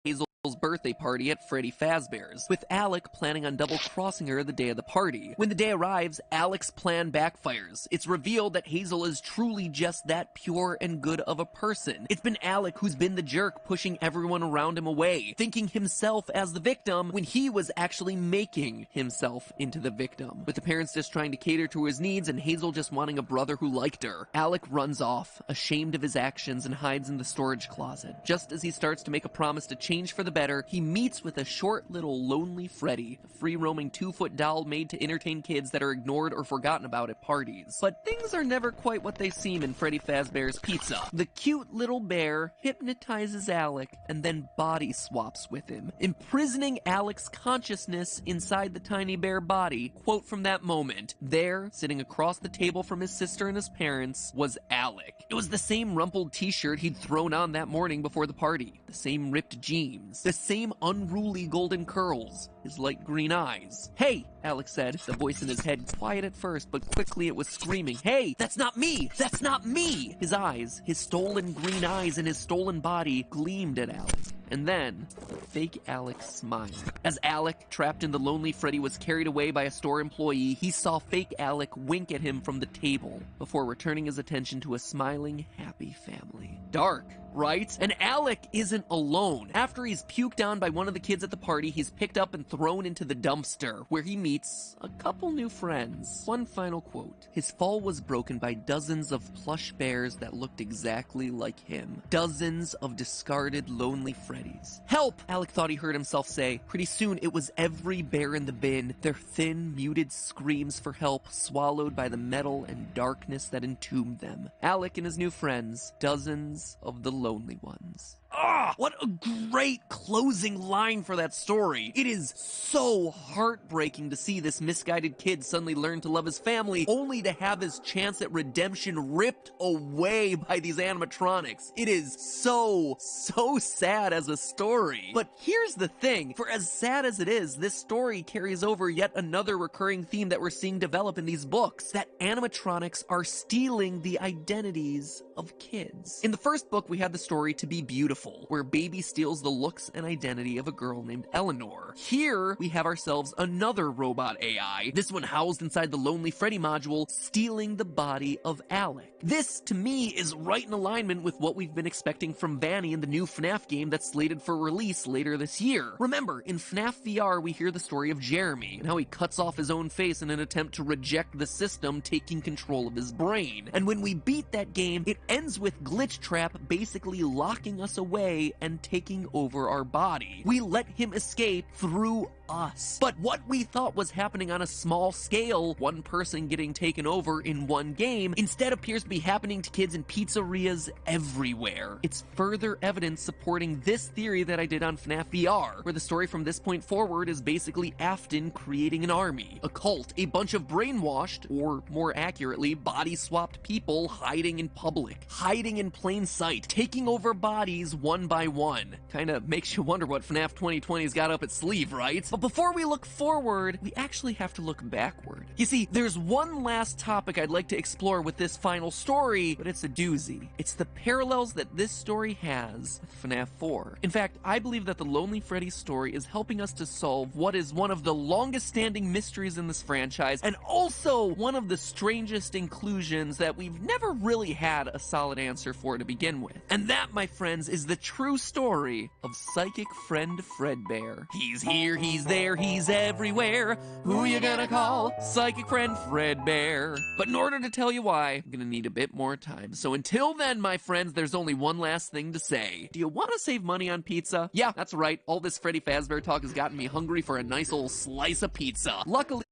Hazel's birthday party at Freddy Fazbear's, with Alec planning on double-crossing her the day of the party. When the day arrives, Alec's plan backfires. It's revealed that Hazel is truly just that pure and good of a person. It's been Alec who's been the jerk, pushing everyone around him away, thinking himself as the victim when he was actually making himself into the victim. With the parents just trying to cater to his needs and Hazel just wanting a brother who liked her, Alec runs off, ashamed of his actions, and hides in the storage closet. Just as he starts to make a promise to change for the better, he meets with a short little lonely Freddy, a free-roaming 2-foot doll made to entertain kids that are ignored or forgotten about at parties. But things are never quite what they seem in Freddy Fazbear's Pizza. The cute little bear hypnotizes Alec and then body swaps with him, imprisoning Alec's consciousness inside the tiny bear body. Quote from that moment, there, sitting across the table from his sister and his parents, was Alec. It was the same rumpled t-shirt he'd thrown on that morning before the party, the same ripped jeans, the same unruly golden curls, his light green eyes. "Hey," Alec said, the voice in his head quiet at first, but quickly it was screaming, "Hey, that's not me! That's not me!" His eyes, his stolen green eyes and his stolen body gleamed at Alec. And then, the fake Alec smiled. As Alec, trapped in the lonely Freddy, was carried away by a store employee, he saw fake Alec wink at him from the table, before returning his attention to a smiling, happy family. Dark, right? And Alec isn't alone. After he's puked on by one of the kids at the party, he's picked up and thrown into the dumpster, where he meets a couple new friends. One final quote. His fall was broken by dozens of plush bears that looked exactly like him. Dozens of discarded lonely Freddys. "Help!" Alec thought he heard himself say. Pretty soon, it was every bear in the bin, their thin, muted screams for help swallowed by the metal and darkness that entombed them. Alec and his new friends, dozens of the lonely ones. Ah, what a great closing line for that story. It is so heartbreaking to see this misguided kid suddenly learn to love his family, only to have his chance at redemption ripped away by these animatronics. It is so sad as a story. But here's the thing, for as sad as it is, this story carries over yet another recurring theme that we're seeing develop in these books, that animatronics are stealing the identities of kids. In the first book, we had the story To Be Beautiful, where Baby steals the looks and identity of a girl named Eleanor. Here, we have ourselves another robot AI, this one housed inside the Lonely Freddy module, stealing the body of Alec. This, to me, is right in alignment with what we've been expecting from Vanny in the new FNAF game that's slated for release later this year. Remember, in FNAF VR, we hear the story of Jeremy, and how he cuts off his own face in an attempt to reject the system taking control of his brain. And when we beat that game, it ends with Glitch Trap basically locking us away and taking over our body. We let him escape through us. But what we thought was happening on a small scale, one person getting taken over in one game, instead appears to be happening to kids in pizzerias everywhere. It's further evidence supporting this theory that I did on FNAF VR, where the story from this point forward is basically Afton creating an army, a cult, a bunch of brainwashed, or more accurately, body-swapped people hiding in public, hiding in plain sight, taking over bodies one by one. Kinda makes you wonder what FNAF 2020's got up its sleeve, right? But before we look forward, we actually have to look backward. You see, there's one last topic I'd like to explore with this final story, but it's a doozy. It's the parallels that this story has with FNAF 4. In fact, I believe that the Lonely Freddy story is helping us to solve what is one of the longest standing mysteries in this franchise, and also one of the strangest inclusions that we've never really had a solid answer for to begin with. And that, my friends, is the true story of Psychic Friend Fredbear. He's here, he's there, he's everywhere. Who you gonna call? Psychic Friend Fredbear. But in order to tell you why, I'm gonna need a bit more time. So until then, my friends, there's only one last thing to say. Do you want to save money on pizza? Yeah, that's right. All this Freddy Fazbear talk has gotten me hungry for a nice old slice of pizza. Luckily,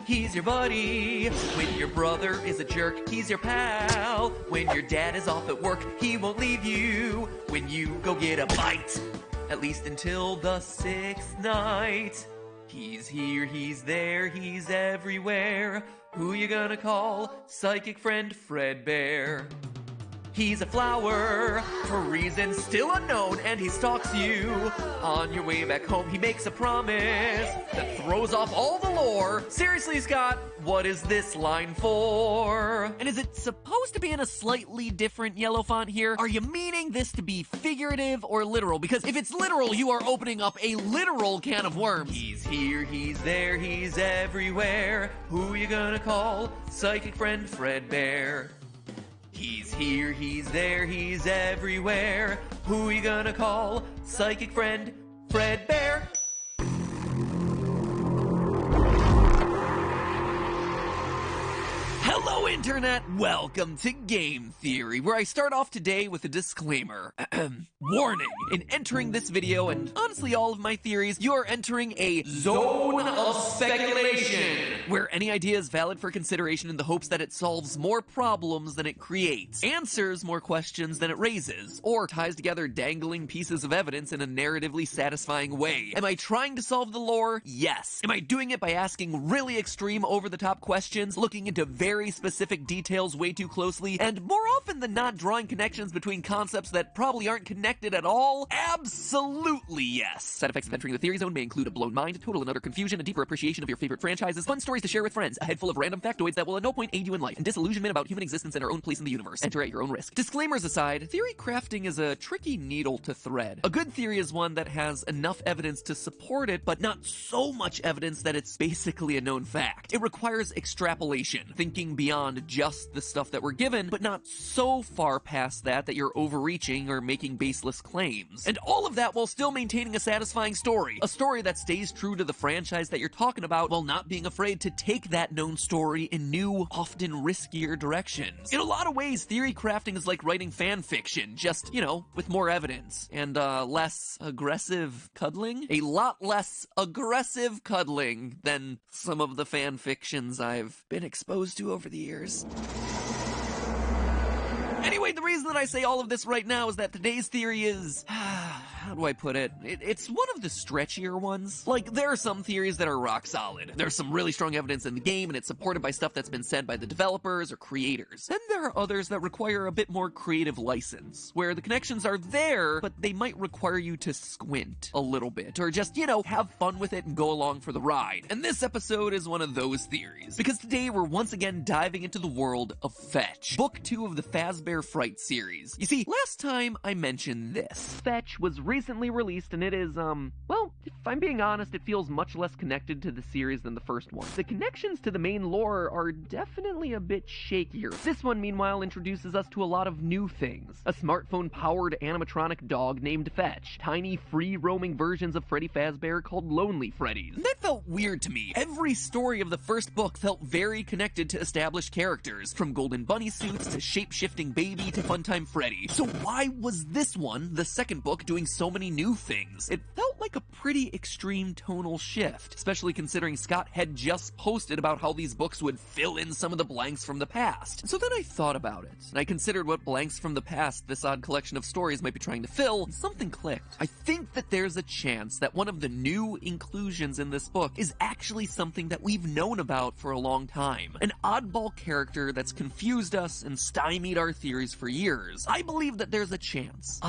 he's your buddy. When your brother is a jerk, he's your pal. When your dad is off at work, he won't leave you when you go get a bite. At least until the 6th night. He's here, he's there, he's everywhere. Who you gonna call? Psychic friend Fredbear. He's a flower, for reasons still unknown, and he stalks you. On your way back home, he makes a promise that throws off all the lore. Seriously, Scott, what is this line for? And is it supposed to be in a slightly different yellow font here? Are you meaning this to be figurative or literal? Because if it's literal, you are opening up a literal can of worms. He's here, he's there, he's everywhere. Who you gonna call? Psychic friend Fredbear. He's here, he's there, he's everywhere. Who you gonna call? Psychic friend Fredbear. Hello, Internet! Welcome to Game Theory, where I start off today with a disclaimer. Warning! In entering this video, and honestly all of my theories, you are entering a zone of speculation, where any idea is valid for consideration in the hopes that it solves more problems than it creates, answers more questions than it raises, or ties together dangling pieces of evidence in a narratively satisfying way. Am I trying to solve the lore? Yes. Am I doing it by asking really extreme, over-the-top questions, looking into very specific details way too closely, and more often than not drawing connections between concepts that probably aren't connected at all? Absolutely yes. Side effects of entering the theory zone may include a blown mind, total and utter confusion, a deeper appreciation of your favorite franchises, fun stories to share with friends, a head full of random factoids that will at no point aid you in life, and disillusionment about human existence and our own place in the universe. Enter at your own risk. Disclaimers aside, theory crafting is a tricky needle to thread. A good theory is one that has enough evidence to support it, but not so much evidence that it's basically a known fact. It requires extrapolation, thinking beyond just the stuff that we're given, but not so far past that you're overreaching or making baseless claims. And all of that while still maintaining a satisfying story. A story that stays true to the franchise that you're talking about while not being afraid to take that known story in new, often riskier directions. In a lot of ways, theory crafting is like writing fan fiction, just, you know, with more evidence and less aggressive cuddling. A lot less aggressive cuddling than some of the fan fictions I've been exposed to over the years. Anyway, the reason that I say all of this right now is that today's theory is... how do I put it? It's one of the stretchier ones. Like, there are some theories that are rock solid. There's some really strong evidence in the game, and it's supported by stuff that's been said by the developers or creators. Then there are others that require a bit more creative license, where the connections are there, but they might require you to squint a little bit, or just, you know, have fun with it and go along for the ride. And this episode is one of those theories, because today we're once again diving into the world of Fetch, Book 2 of the Fazbear Fright series. You see, last time I mentioned this, Fetch was recently released, and it is, well, if I'm being honest, it feels much less connected to the series than the first one. The connections to the main lore are definitely a bit shakier. This one, meanwhile, introduces us to a lot of new things. A smartphone-powered animatronic dog named Fetch, tiny, free-roaming versions of Freddy Fazbear called Lonely Freddies. And that felt weird to me. Every story of the first book felt very connected to established characters, from golden bunny suits to shape-shifting baby to Funtime Freddy. So why was this one, the second book, doing so many new things? It felt like a pretty extreme tonal shift, especially considering Scott had just posted about how these books would fill in some of the blanks from the past. And so then I thought about it, and I considered what blanks from the past this odd collection of stories might be trying to fill, and something clicked. I think that there's a chance that one of the new inclusions in this book is actually something that we've known about for a long time. An oddball character that's confused us and stymied our theories for years. I believe that there's a chance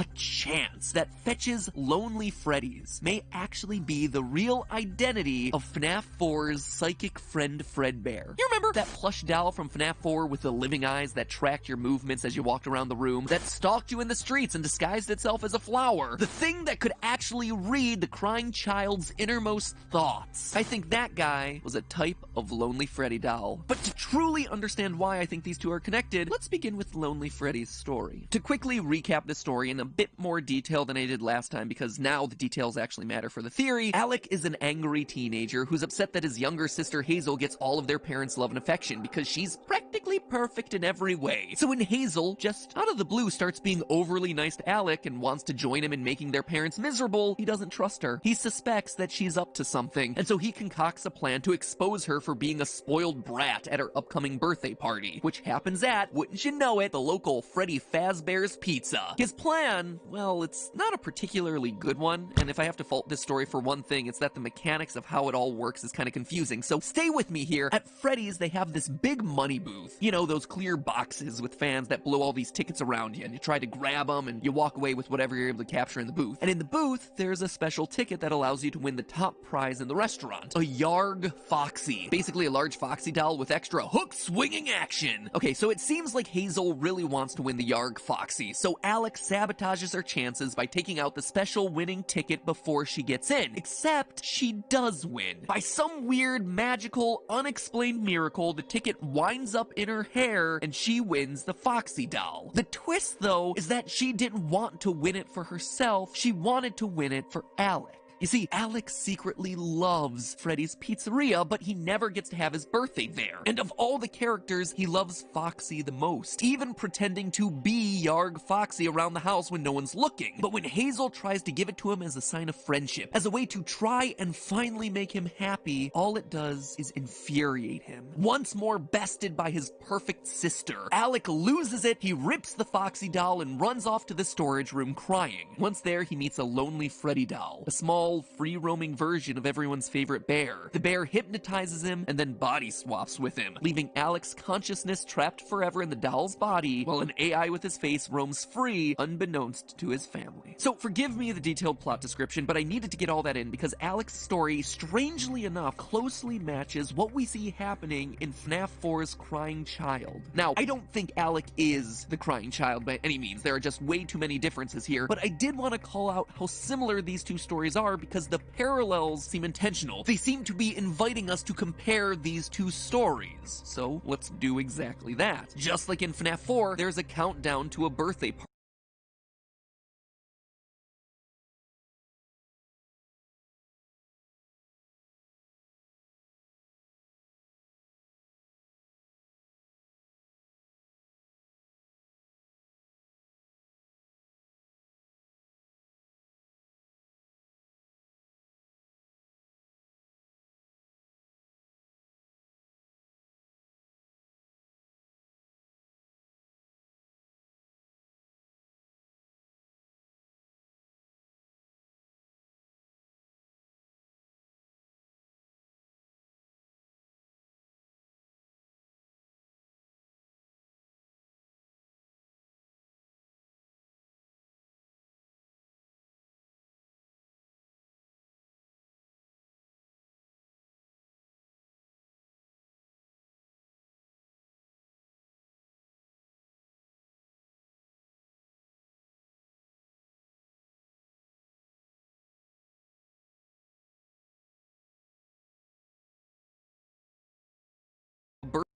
that Fetch's Lonely Freddies may actually be the real identity of FNAF 4's psychic friend Fredbear. You remember that plush doll from FNAF 4 with the living eyes that tracked your movements as you walked around the room, that stalked you in the streets and disguised itself as a flower? The thing that could actually read the crying child's innermost thoughts. I think that guy was a type of Lonely Freddy doll. But to truly understand why I think these two are connected, let's begin with Lonely Freddy's story. To quickly recap the story in a bit more detail than I did last time, because now the details actually actually matter for the theory, Alec is an angry teenager who's upset that his younger sister Hazel gets all of their parents' love and affection because she's practically perfect in every way. So when Hazel, just out of the blue, starts being overly nice to Alec and wants to join him in making their parents miserable, he doesn't trust her. He suspects that she's up to something, and so he concocts a plan to expose her for being a spoiled brat at her upcoming birthday party, which happens at, wouldn't you know it, the local Freddy Fazbear's Pizza. His plan, well, it's not a particularly good one, and if I have to fault this story for one thing, it's that the mechanics of how it all works is kind of confusing, so stay with me here. At Freddy's, they have this big money booth. You know, those clear boxes with fans that blow all these tickets around you, and you try to grab them, and you walk away with whatever you're able to capture in the booth. And in the booth, there's a special ticket that allows you to win the top prize in the restaurant. A Yarg Foxy. Basically a large Foxy doll with extra hook-swinging action. Okay, so it seems like Hazel really wants to win the Yarg Foxy, so Alex sabotages her chances by taking out the special winning ticket before she gets in. Except, she does win. By some weird, magical, unexplained miracle, the ticket winds up in her hair, and she wins the Foxy doll. The twist, though, is that she didn't want to win it for herself, she wanted to win it for Alec. You see, Alex secretly loves Freddy's Pizzeria, but he never gets to have his birthday there. And of all the characters, he loves Foxy the most, even pretending to be Yarg Foxy around the house when no one's looking. But when Hazel tries to give it to him as a sign of friendship, as a way to try and finally make him happy, all it does is infuriate him. Once more bested by his perfect sister, Alec loses it, he rips the Foxy doll and runs off to the storage room crying. Once there, he meets a lonely Freddy doll, a small, free-roaming version of everyone's favorite bear. The bear hypnotizes him and then body swaps with him, leaving Alec's consciousness trapped forever in the doll's body, while an AI with his face roams free, unbeknownst to his family. So forgive me the detailed plot description, but I needed to get all that in because Alec's story, strangely enough, closely matches what we see happening in FNAF 4's Crying Child. Now, I don't think Alec is the crying child by any means. There are just way too many differences here, but I did want to call out how similar these two stories are because the parallels seem intentional. They seem to be inviting us to compare these two stories. So let's do exactly that. Just like in FNAF 4, there's a countdown to a birthday party.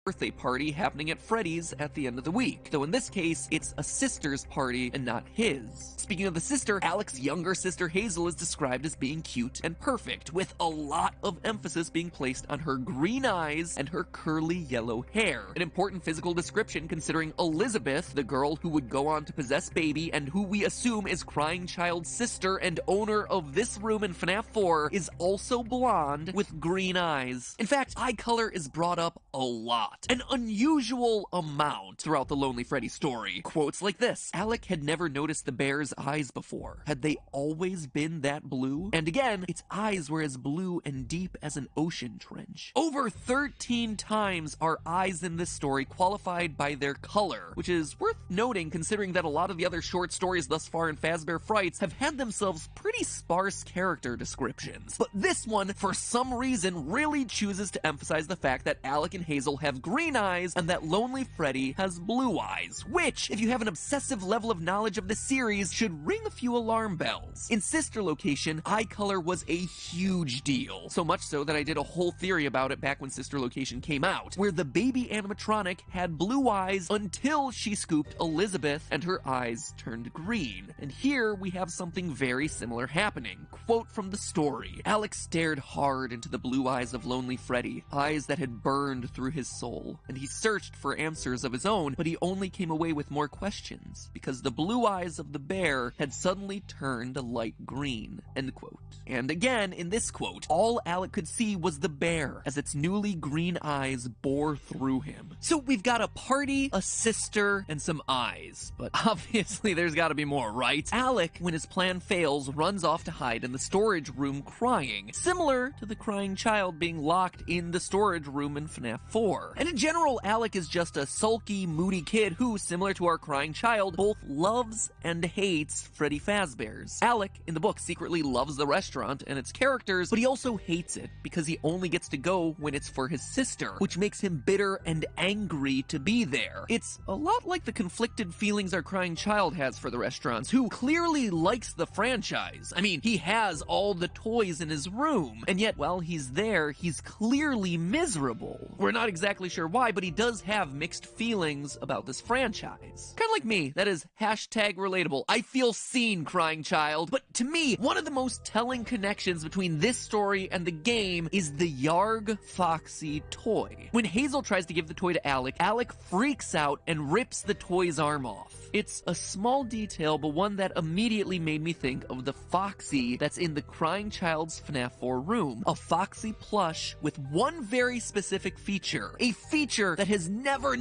Birthday party happening at Freddy's at the end of the week, though in this case, it's a sister's party and not his. Speaking of the sister, Alec's younger sister Hazel is described as being cute and perfect, with a lot of emphasis being placed on her green eyes and her curly yellow hair. An important physical description considering Elizabeth, the girl who would go on to possess Baby and who we assume is Crying Child's sister and owner of this room in FNAF 4, is also blonde with green eyes. In fact, eye color is brought up a lot. An unusual amount throughout the Lonely Freddy story. Quotes like this: Alec had never noticed the bear's eyes before. Had they always been that blue? And again, its eyes were as blue and deep as an ocean trench. Over 13 times are eyes in this story qualified by their color, which is worth noting considering that a lot of the other short stories thus far in Fazbear Frights have had themselves pretty sparse character descriptions. But this one, for some reason, really chooses to emphasize the fact that Alec and Hazel have green eyes and that Lonely Freddy has blue eyes, which, if you have an obsessive level of knowledge of the series, should ring a few alarm bells. In Sister Location, eye color was a huge deal, so much so that I did a whole theory about it back when Sister Location came out, where the baby animatronic had blue eyes until she scooped Elizabeth and her eyes turned green. And here we have something very similar happening. Quote from the story: Alex stared hard into the blue eyes of Lonely Freddy, eyes that had burned through his soul, and he searched for answers of his own, but he only came away with more questions, because the blue eyes of the bear had suddenly turned a light green. End quote. And again, in this quote, all Alec could see was the bear as its newly green eyes bore through him. So we've got a party, a sister, and some eyes. But obviously there's gotta be more, right? Alec, when his plan fails, runs off to hide in the storage room crying, similar to the crying child being locked in the storage room in FNAF 4. And in general, Alec is just a sulky, moody kid who, similar to our crying child, both loves and hates Freddy Fazbear's. Alec, in the book, secretly loves the restaurant and its characters, but he also hates it because he only gets to go when it's for his sister, which makes him bitter and angry to be there. It's a lot like the conflicted feelings our crying child has for the restaurants, who clearly likes the franchise. I mean, he has all the toys in his room, and yet while he's there, he's clearly miserable. We're not exactly sure why, but he does have mixed feelings about this franchise. Kind of like me. That is hashtag relatable. I feel seen, crying child. But to me, one of the most telling connections between this story and the game is the Yarg Foxy toy. When Hazel tries to give the toy to Alec, Alec freaks out and rips the toy's arm off. It's a small detail, but one that immediately made me think of the Foxy that's in the crying child's FNAF 4 room. A Foxy plush with one very specific feature. A feature that has never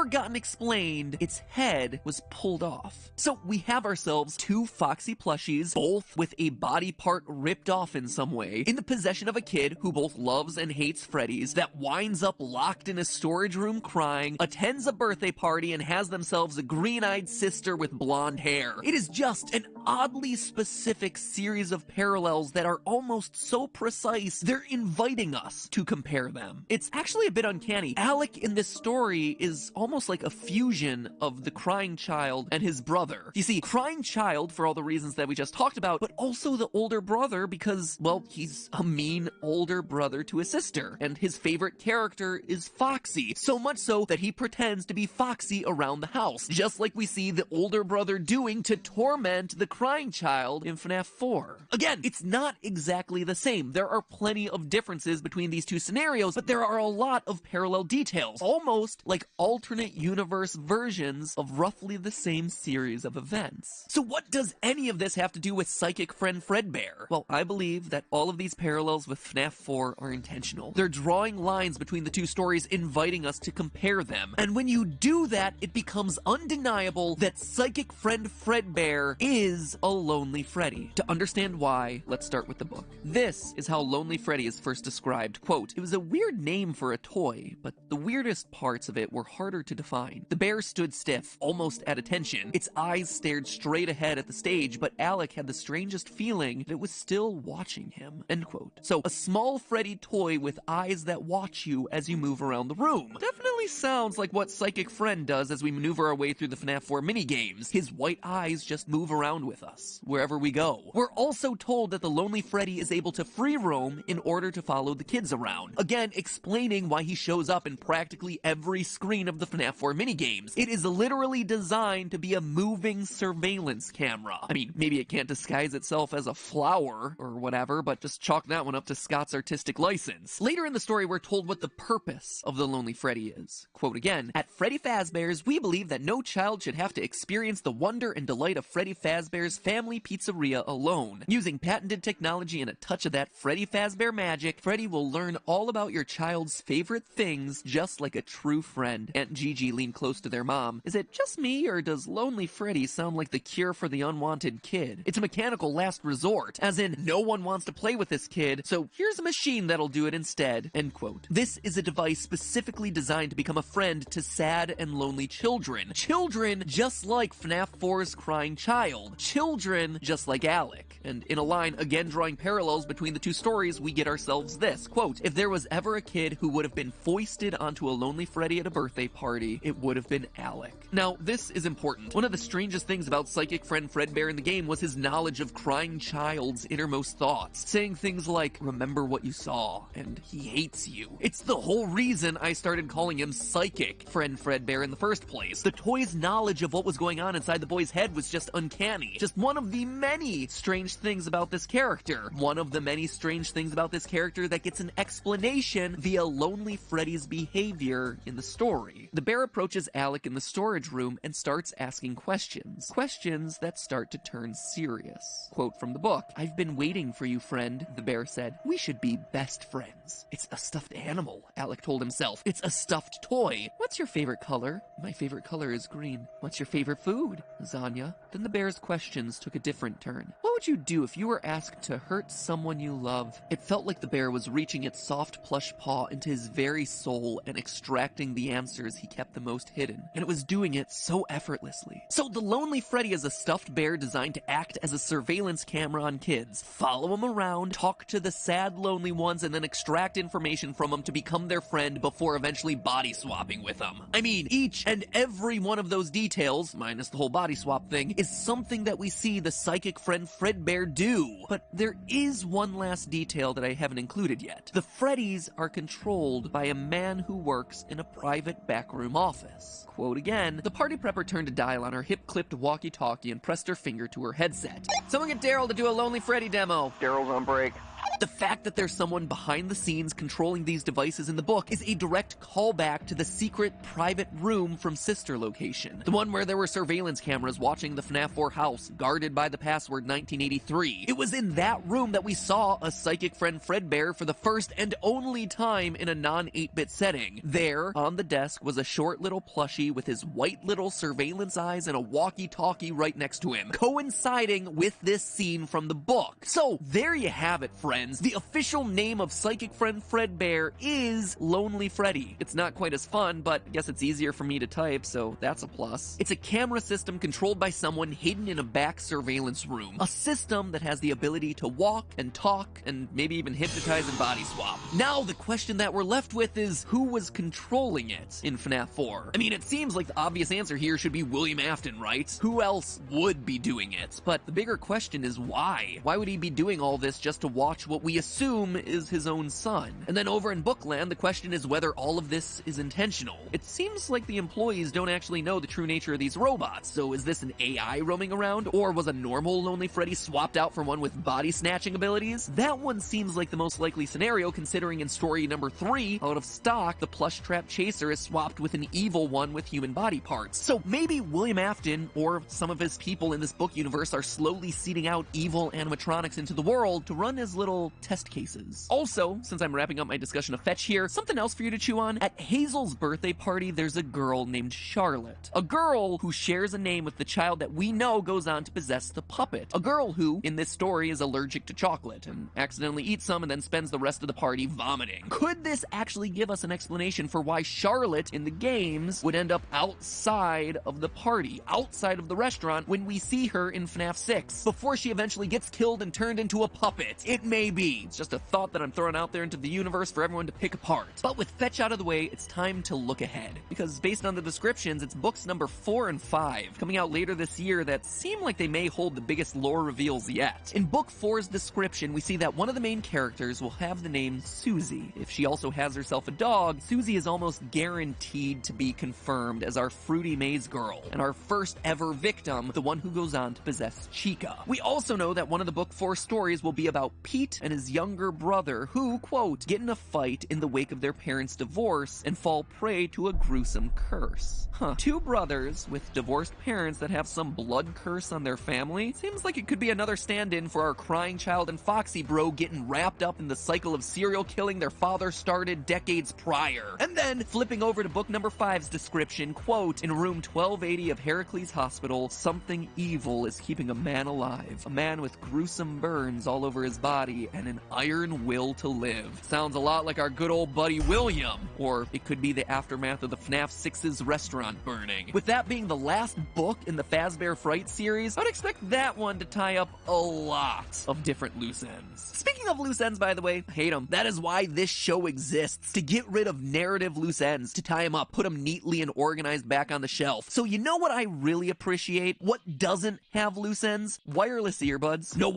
gotten explained. Its head was pulled off. So we have ourselves two Foxy plushies, both with a body part ripped off in some way, in the possession of a kid who both loves and hates Freddy's, that winds up locked in a storage room crying, attends a birthday party, and has themselves a green-eyed sister with blonde hair. It is just an oddly specific series of parallels that are almost so precise, they're inviting us to compare them. It's actually a bit uncanny. Alec in this story is almost like a fusion of the crying child and his brother. You see, crying child for all the reasons that we just talked about, but also the older brother because, well, he's a mean older brother to his sister, and his favorite character is Foxy, so much so that he pretends to be Foxy around the house, just like we see the older brother doing to torment the crying child in FNAF 4. Again, it's not exactly the same. There are plenty of differences between these two scenarios, but there are a lot of parallel details, almost like alternate universe versions of roughly the same series of events. So what does any of this have to do with Psychic Friend Fredbear? Well, I believe that all of these parallels with FNAF 4 are intentional. They're drawing lines between the two stories, inviting us to compare them. And when you do that, it becomes undeniable that Psychic Friend Fredbear is a Lonely Freddy. To understand why, let's start with the book. This is how Lonely Freddy is first described. Quote, "It was a weird name for a toy, but the weirdest parts of it were harder to define. The bear stood stiff, almost at attention. Its eyes stared straight ahead at the stage, but Alec had the strangest feeling that it was still watching him." End quote. So, a small Freddy toy with eyes that watch you as you move around the room. Definitely sounds like what Psychic Friend does as we maneuver our way through the FNAF 4 minigames. His white eyes just move around with us, wherever we go. We're also told that the Lonely Freddy is able to free roam in order to follow the kids around. Again, explaining why he shows up in practically every screen of the FNAF 4 minigames. It is literally designed to be a moving surveillance camera. I mean, maybe it can't disguise itself as a flower or whatever, but just chalk that one up to Scott's artistic license. Later in the story, we're told what the purpose of the Lonely Freddy is. Quote again, "At Freddy Fazbear's, we believe that no child should have to experience the wonder and delight of Freddy Fazbear's Family Pizzeria alone. Using patented technology and a touch of that Freddy Fazbear magic, Freddy will learn all about your child's favorite things just like a true friend." Aunt Gigi leaned close to their mom. "Is it just me, or does Lonely Freddy sound like the cure for the unwanted kid? It's a mechanical last resort, as in no one wants to play with this kid, so here's a machine that'll do it instead." End quote. This is a device specifically designed to become a friend to sad and lonely children. Children just like FNAF 4's crying child. Children just like Alec. And in a line, again drawing parallels between the two stories, we get ourselves this. Quote, "If there was ever a kid who would have been foisted onto a lonely Freddy at a birthday party, it would have been Alec. Now, this is important. One of the strangest things about psychic friend Fredbear in the game was his knowledge of crying child's innermost thoughts, saying things like, remember what you saw, and he hates you. It's the whole reason I started calling him Psychic Friend Fredbear in the first place. The toy's knowledge of what was going on inside the boy's head was just uncanny. Just one of the many strange things about this character. One of the many strange things about this character that gets an explanation via Lonely Freddy's behavior in the story. The bear approaches Alec in the storage room and starts asking questions. Questions that start to turn serious. Quote from the book, "I've been waiting for you, friend," the bear said. "We should be best friends." "It's a stuffed animal," Alec told himself. "It's a stuffed toy." "What's your favorite color?" "My favorite color is green." "What's your favorite food?" "Lasagna." Then the bear's questions took a different turn. "What would you do if you were asked to hurt someone you love?" It felt like the bear was reaching its soft plush paw into his very soul and extracting the answers he kept the most hidden. And it was doing it so effortlessly. So the Lonely Freddy is a stuffed bear designed to act as a surveillance camera on kids. Follow them around, talk to the sad, lonely ones, and then extract information from them to become their friend before eventually body swapping with them. I mean, each and every one of those details, minus the whole body swap thing, is something that we see the psychic friend Fredbear do. But there is one last detail that I haven't included yet. The Freddys are controlled by a man who works in a private backroom office. Quote again, the party prepper turned a dial on her hip-clipped walkie-talkie and pressed her finger to her headset. "Someone get Daryl to do a Lonely Freddy demo." Daryl's on break. The fact that there's someone behind the scenes controlling these devices in the book is a direct callback to the secret private room from Sister Location. The one where there were surveillance cameras watching the FNAF 4 house, guarded by the password 1983. It was in that room that we saw a psychic friend Fredbear for the first and only time in a non-8-bit setting. There, on the desk, was a short little plushie with his white little surveillance eyes and a walkie-talkie right next to him, coinciding with this scene from the book. So, there you have it, friends. The official name of psychic friend Fredbear is Lonely Freddy. It's not quite as fun, but I guess it's easier for me to type, so that's a plus. It's a camera system controlled by someone hidden in a back surveillance room. A system that has the ability to walk and talk and maybe even hypnotize and body swap. Now the question that we're left with is, who was controlling it in FNAF 4? I mean, it seems like the obvious answer here should be William Afton, right? Who else would be doing it? But the bigger question is why? Why would he be doing all this just to watch what we assume is his own son? And then over in Bookland, the question is whether all of this is intentional. It seems like the employees don't actually know the true nature of these robots, so is this an AI roaming around, or was a normal Lonely Freddy swapped out for one with body snatching abilities? That one seems like the most likely scenario, considering in story number 3, out of stock, the plush trap chaser is swapped with an evil one with human body parts. So maybe William Afton, or some of his people in this book universe, are slowly seeding out evil animatronics into the world to run as little test cases. Also, since I'm wrapping up my discussion of Fetch here, something else for you to chew on. At Hazel's birthday party, there's a girl named Charlotte. A girl who shares a name with the child that we know goes on to possess the puppet. A girl who, in this story, is allergic to chocolate and accidentally eats some and then spends the rest of the party vomiting. Could this actually give us an explanation for why Charlotte in the games would end up outside of the party, outside of the restaurant, when we see her in FNAF 6, before she eventually gets killed and turned into a puppet? It may be. It's just a thought that I'm throwing out there into the universe for everyone to pick apart. But with Fetch out of the way, it's time to look ahead. Because based on the descriptions, it's books number 4 and 5, coming out later this year, that seem like they may hold the biggest lore reveals yet. In book 4's description, we see that one of the main characters will have the name Susie. If she also has herself a dog, Susie is almost guaranteed to be confirmed as our Fruity Maze girl, and our first ever victim, the one who goes on to possess Chica. We also know that one of the book 4 stories will be about Pete and his younger brother who, quote, get in a fight in the wake of their parents' divorce and fall prey to a gruesome curse. Two brothers with divorced parents that have some blood curse on their family? Seems like it could be another stand-in for our crying child and Foxy bro getting wrapped up in the cycle of serial killing their father started decades prior. And then, flipping over to book number 5's description, quote, in room 1280 of Heracles Hospital, something evil is keeping a man alive. A man with gruesome burns all over his body body and an iron will to live. Sounds a lot like our good old buddy William, or it could be the aftermath of the FNAF 6's restaurant burning. With that being the last book in the Fazbear Fright series, I'd expect that one to tie up a lot of different loose ends. Speaking of loose ends, by the way, I hate them. That is why this show exists, to get rid of narrative loose ends, to tie them up, put them neatly and organized back on the shelf. So you know what I really appreciate? What doesn't have loose ends? Wireless earbuds. No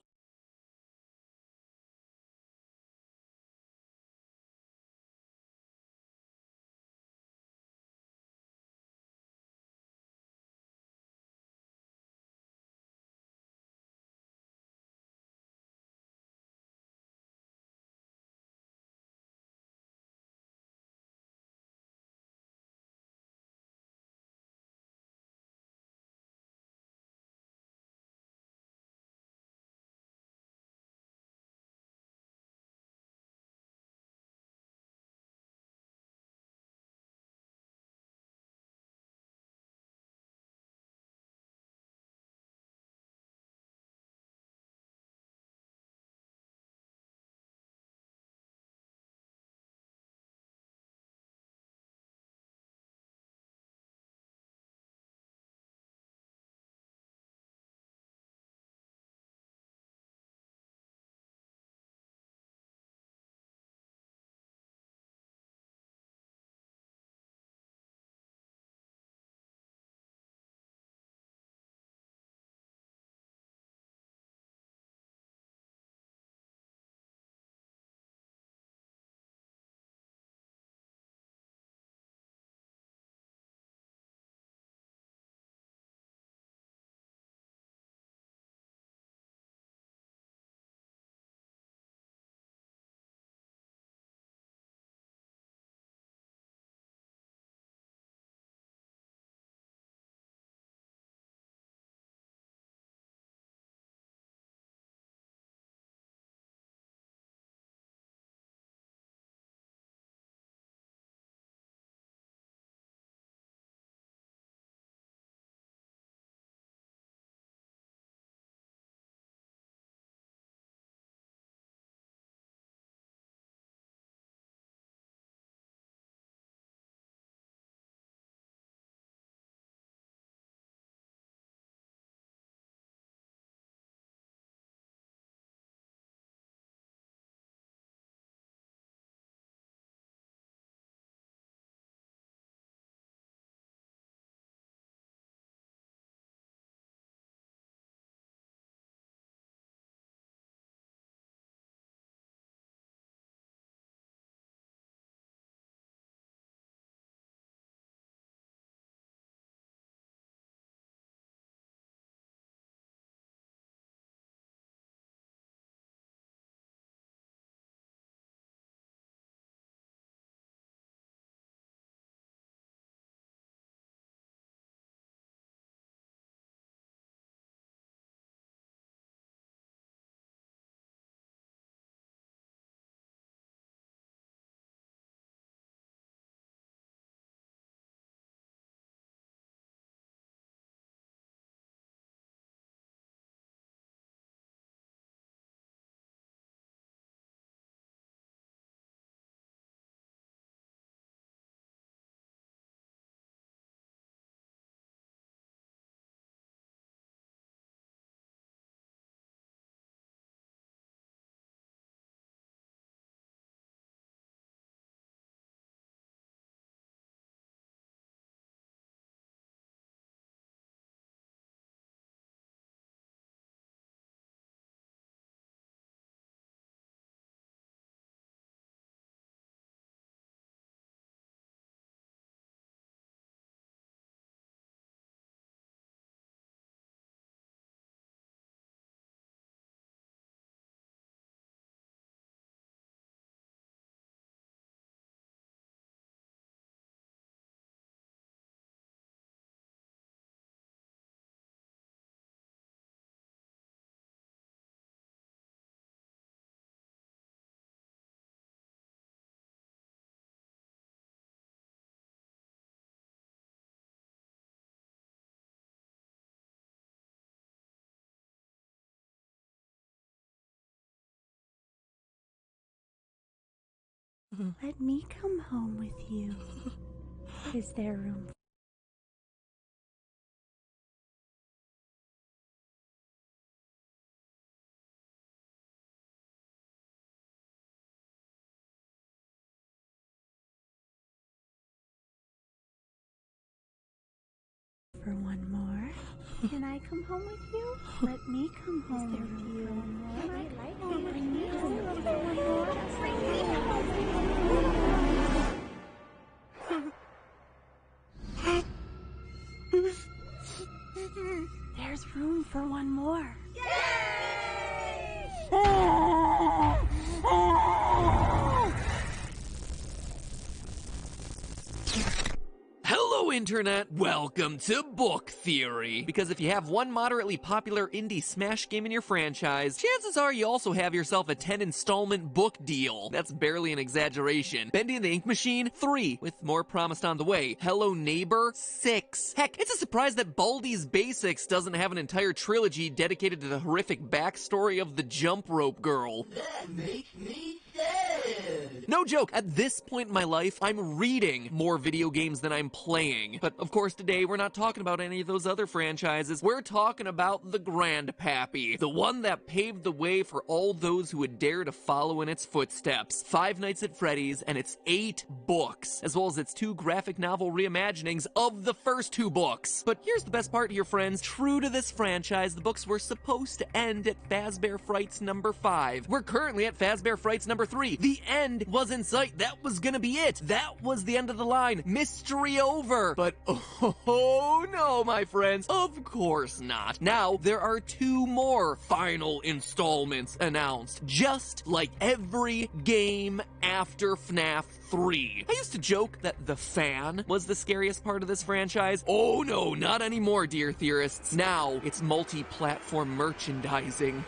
Let me come home with you. Is there room for one more? Can I come home with you? Let me come home with you. Can I like you? Bring me home with you. Bring me home with you. There's room for one more. Hello, Internet! Welcome to Book Theory! Because if you have one moderately popular indie Smash game in your franchise, chances are you also have yourself a 10-installment book deal. That's barely an exaggeration. Bendy and the Ink Machine? 3, with more promised on the way. Hello Neighbor? 6. Heck, it's a surprise that Baldi's Basics doesn't have an entire trilogy dedicated to the horrific backstory of the Jump Rope Girl. That makes me No joke, at this point in my life, I'm reading more video games than I'm playing. But of course today, we're not talking about any of those other franchises. We're talking about the Grandpappy, the one that paved the way for all those who would dare to follow in its footsteps. Five Nights at Freddy's and its 8 books, as well as its 2 graphic novel reimaginings of the first 2 books. But here's the best part here, friends. True to this franchise, the books were supposed to end at Fazbear Frights number 5. We're currently at Fazbear Frights number 3. The end was in sight. That was gonna be it. That was the end of the line. Mystery over. But oh no, my friends. Of course not. Now, there are 2 more final installments announced. Just like every game after FNAF 3. I used to joke that the fan was the scariest part of this franchise. Oh no, not anymore, dear theorists. Now, it's multi-platform merchandising.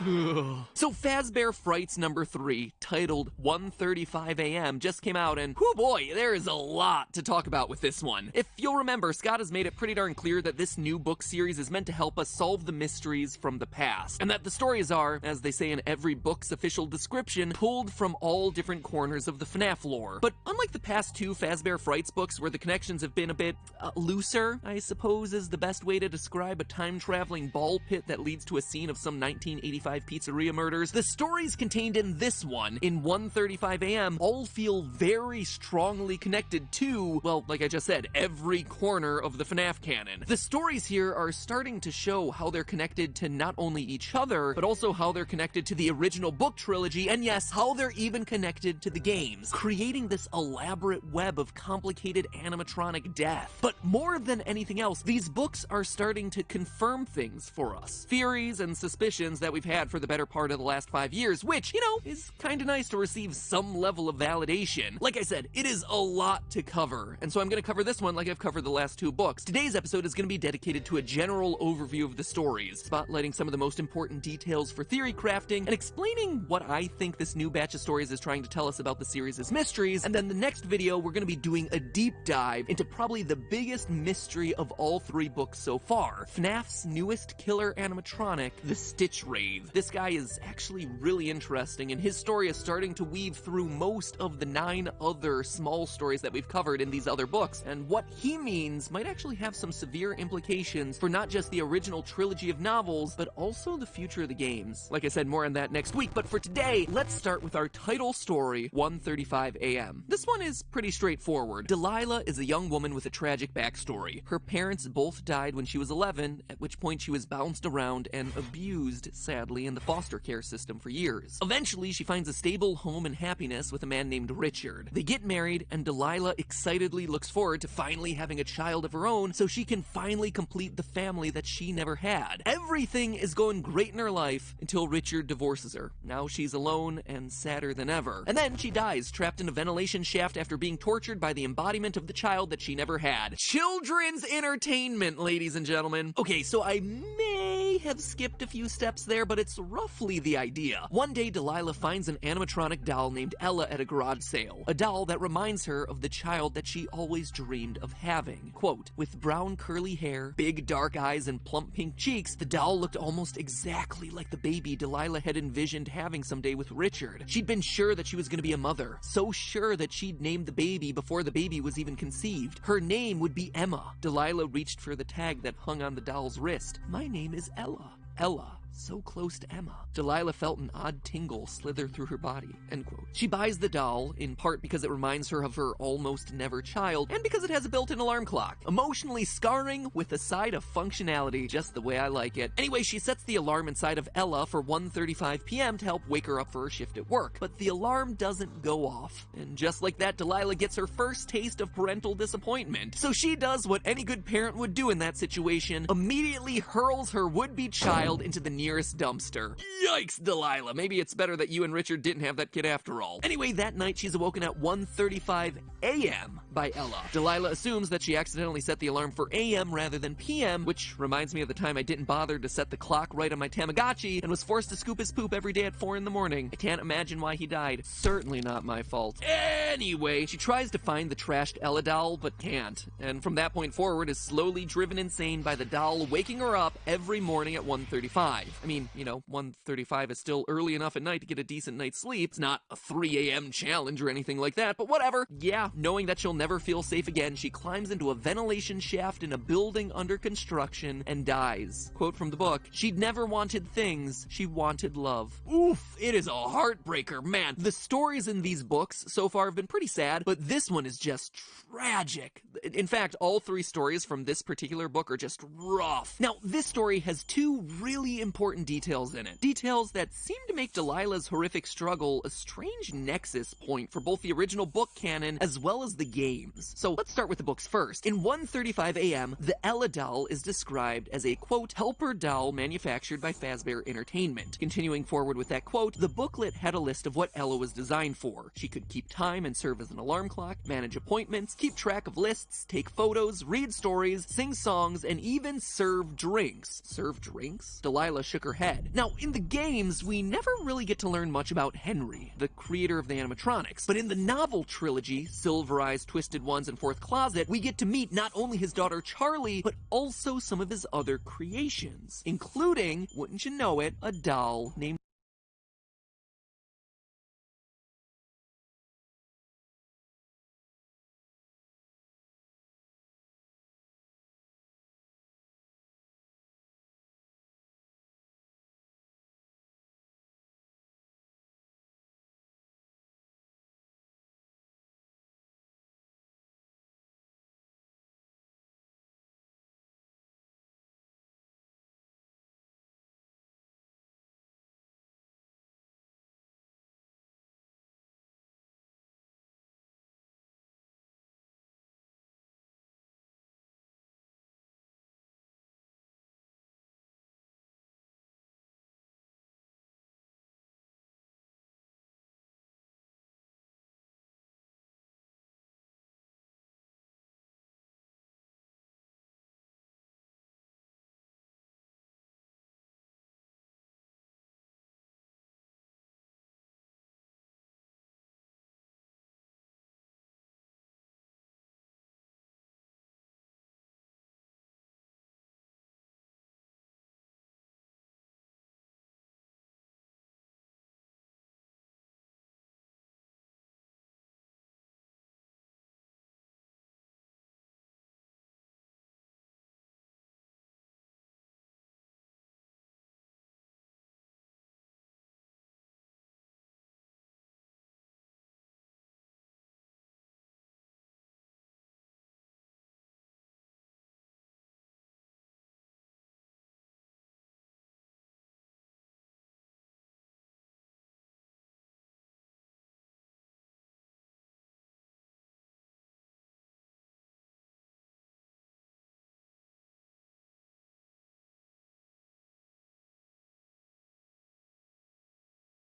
So Fazbear Frights number 3, titled 1:35 a.m., just came out, and whoo boy, there is a lot to talk about with this one. If you'll remember, Scott has made it pretty darn clear that this new book series is meant to help us solve the mysteries from the past, and that the stories are, as they say in every book's official description, pulled from all different corners of the FNAF lore. But unlike the past 2 Fazbear Frights books, where the connections have been a bit looser, I suppose is the best way to describe a time-traveling ball pit that leads to a scene of some 1985 pizzeria murders, the stories contained in this one, in 1:35 a.m., all feel very strongly connected to, well, like I just said, every corner of the FNAF canon. The stories here are starting to show how they're connected to not only each other, but also how they're connected to the original book trilogy, and yes, how they're even connected to the games, creating this elaborate web of complicated animatronic death. But more than anything else, these books are starting to confirm things for us. Theories and suspicions that we've had for the better part of the last 5 years, which, you know, is kinda nice to receive some level of validation. Like I said, it is a lot to cover, and so I'm gonna cover this one like I've covered the last 2 books. Today's episode is gonna be dedicated to a general overview of the stories, spotlighting some of the most important details for theory crafting, and explaining what I think this new batch of stories is trying to tell us about the series' mysteries, and then the next video we're gonna be doing a deep dive into probably the biggest mystery of all 3 books so far, FNAF's newest killer animatronic, the Stitch Wraith. This guy is actually really interesting, and his story is starting to weave through most of the 9 other small stories that we've covered in these other books, and what he means might actually have some severe implications for not just the original trilogy of novels, but also the future of the games. Like I said, more on that next week, but for today, let's start with our title story, 1:35 a.m. This one is pretty straightforward. Delilah is a young woman with a tragic backstory. Her parents both died when she was 11, at which point she was bounced around and abused, sadly, in the foster care system for years. Eventually, she finds a stable home and happiness with a man named Richard. They get married, and Delilah excitedly looks forward to finally having a child of her own so she can finally complete the family that she never had. Everything is going great in her life until Richard divorces her. Now she's alone and sadder than ever. And then she dies, trapped in a ventilation shaft after being tortured by the embodiment of the child that she never had. Children's entertainment, ladies and gentlemen. Okay, so I may may have skipped a few steps there, but it's roughly the idea. One day, Delilah finds an animatronic doll named Ella at a garage sale. A doll that reminds her of the child that she always dreamed of having. Quote, with brown curly hair, big dark eyes, and plump pink cheeks, the doll looked almost exactly like the baby Delilah had envisioned having someday with Richard. She'd been sure that she was going to be a mother, so sure that she'd named the baby before the baby was even conceived. Her name would be Emma. Delilah reached for the tag that hung on the doll's wrist. My name is Ella. Ella. So close to Emma. Delilah felt an odd tingle slither through her body, end quote. She buys the doll, in part because it reminds her of her almost never child, and because it has a built-in alarm clock. Emotionally scarring with a side of functionality, just the way I like it. Anyway, she sets the alarm inside of Ella for 1:35 p.m. to help wake her up for her shift at work. But the alarm doesn't go off. And just like that, Delilah gets her first taste of parental disappointment. So she does what any good parent would do in that situation, immediately hurls her would-be child into the nearest dumpster. Yikes, Delilah. Maybe it's better that you and Richard didn't have that kid after all. Anyway, that night she's awoken at 1:35 a.m. by Ella. Delilah assumes that she accidentally set the alarm for a.m. rather than p.m., which reminds me of the time I didn't bother to set the clock right on my Tamagotchi and was forced to scoop his poop every day at 4 in the morning. I can't imagine why he died. Certainly not my fault. Anyway, she tries to find the trashed Ella doll, but can't. And from that point forward is slowly driven insane by the doll waking her up every morning at 1:35. I mean, 1:35 is still early enough at night to get a decent night's sleep. It's not a 3 a.m. challenge or anything like that, but whatever. Yeah, knowing that she'll never feel safe again, she climbs into a ventilation shaft in a building under construction and dies. Quote from the book, she'd never wanted things, she wanted love. Oof, it is a heartbreaker. Man, the stories in these books so far have been pretty sad, but this one is just tragic. In fact, all 3 stories from this particular book are just rough. Now, this story has 2 really important details in it. Details that seem to make Delilah's horrific struggle a strange nexus point for both the original book canon as well as the games. So let's start with the books first. In 1:35 a.m., the Ella doll is described as a, quote, helper doll manufactured by Fazbear Entertainment. Continuing forward with that quote, the booklet had a list of what Ella was designed for. She could keep time and serve as an alarm clock, manage appointments, keep track of lists, take photos, read stories, sing songs, and even serve drinks. Serve drinks? Delilah shook her head. Now, in the games, we never really get to learn much about Henry, the creator of the animatronics. But in the novel trilogy, Silver Eyes, Twisted Ones, and Fourth Closet, we get to meet not only his daughter Charlie, but also some of his other creations, including, wouldn't you know it, a doll named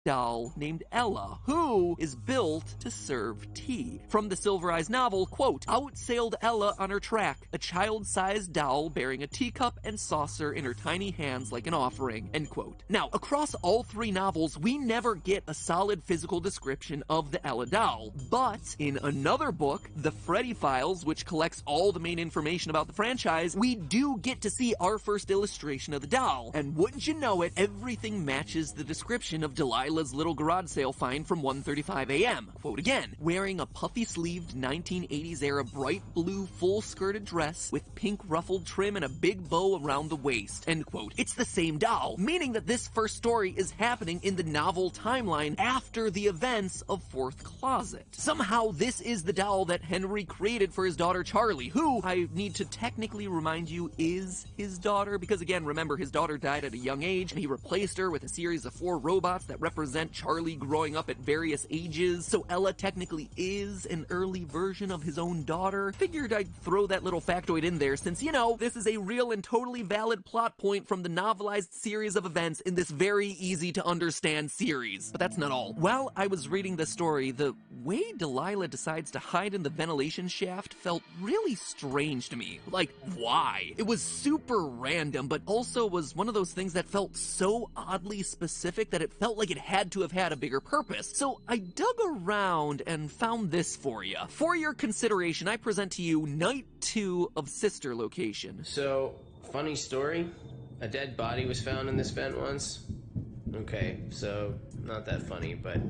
doll named Ella, who is built to serve tea. From the Silver Eyes novel, quote, "Out sailed Ella on her track, a child-sized doll bearing a teacup and saucer in her tiny hands like an offering," end quote. Now, across all three novels, we never get a solid physical description of the Ella doll, but in another book, The Freddy Files, which collects all the main information about the franchise, we do get to see our first illustration of the doll, and wouldn't you know it, everything matches the description of Delilah's little garage sale find from 1:35 a.m. Quote again, "Wearing a puffy-sleeved 1980s-era bright blue full-skirted dress with pink ruffled trim and a big bow around the waist," end quote. It's the same doll, meaning that this first story is happening in the novel timeline after the events of Fourth Closet. Somehow, this is the doll that Henry created for his daughter Charlie, who, I need to technically remind you, is his daughter, because again, remember, his daughter died at a young age, and he replaced her with a series of 4 robots that represent Charlie growing up at various ages, so Ella technically is an early version of his own daughter. Figured I'd throw that little factoid in there since, you know, this is a real and totally valid plot point from the novelized series of events in this very easy to understand series. But that's not all. While I was reading the story, the way Delilah decides to hide in the ventilation shaft felt really strange to me. Like, why? It was super random, but also was one of those things that felt so oddly specific that it felt like it had to have had a bigger purpose. So I dug around and found this for you. For your consideration, I present to you Night 2 of Sister Location. So, funny story. A dead body was found in this vent once. Okay, so not that funny, but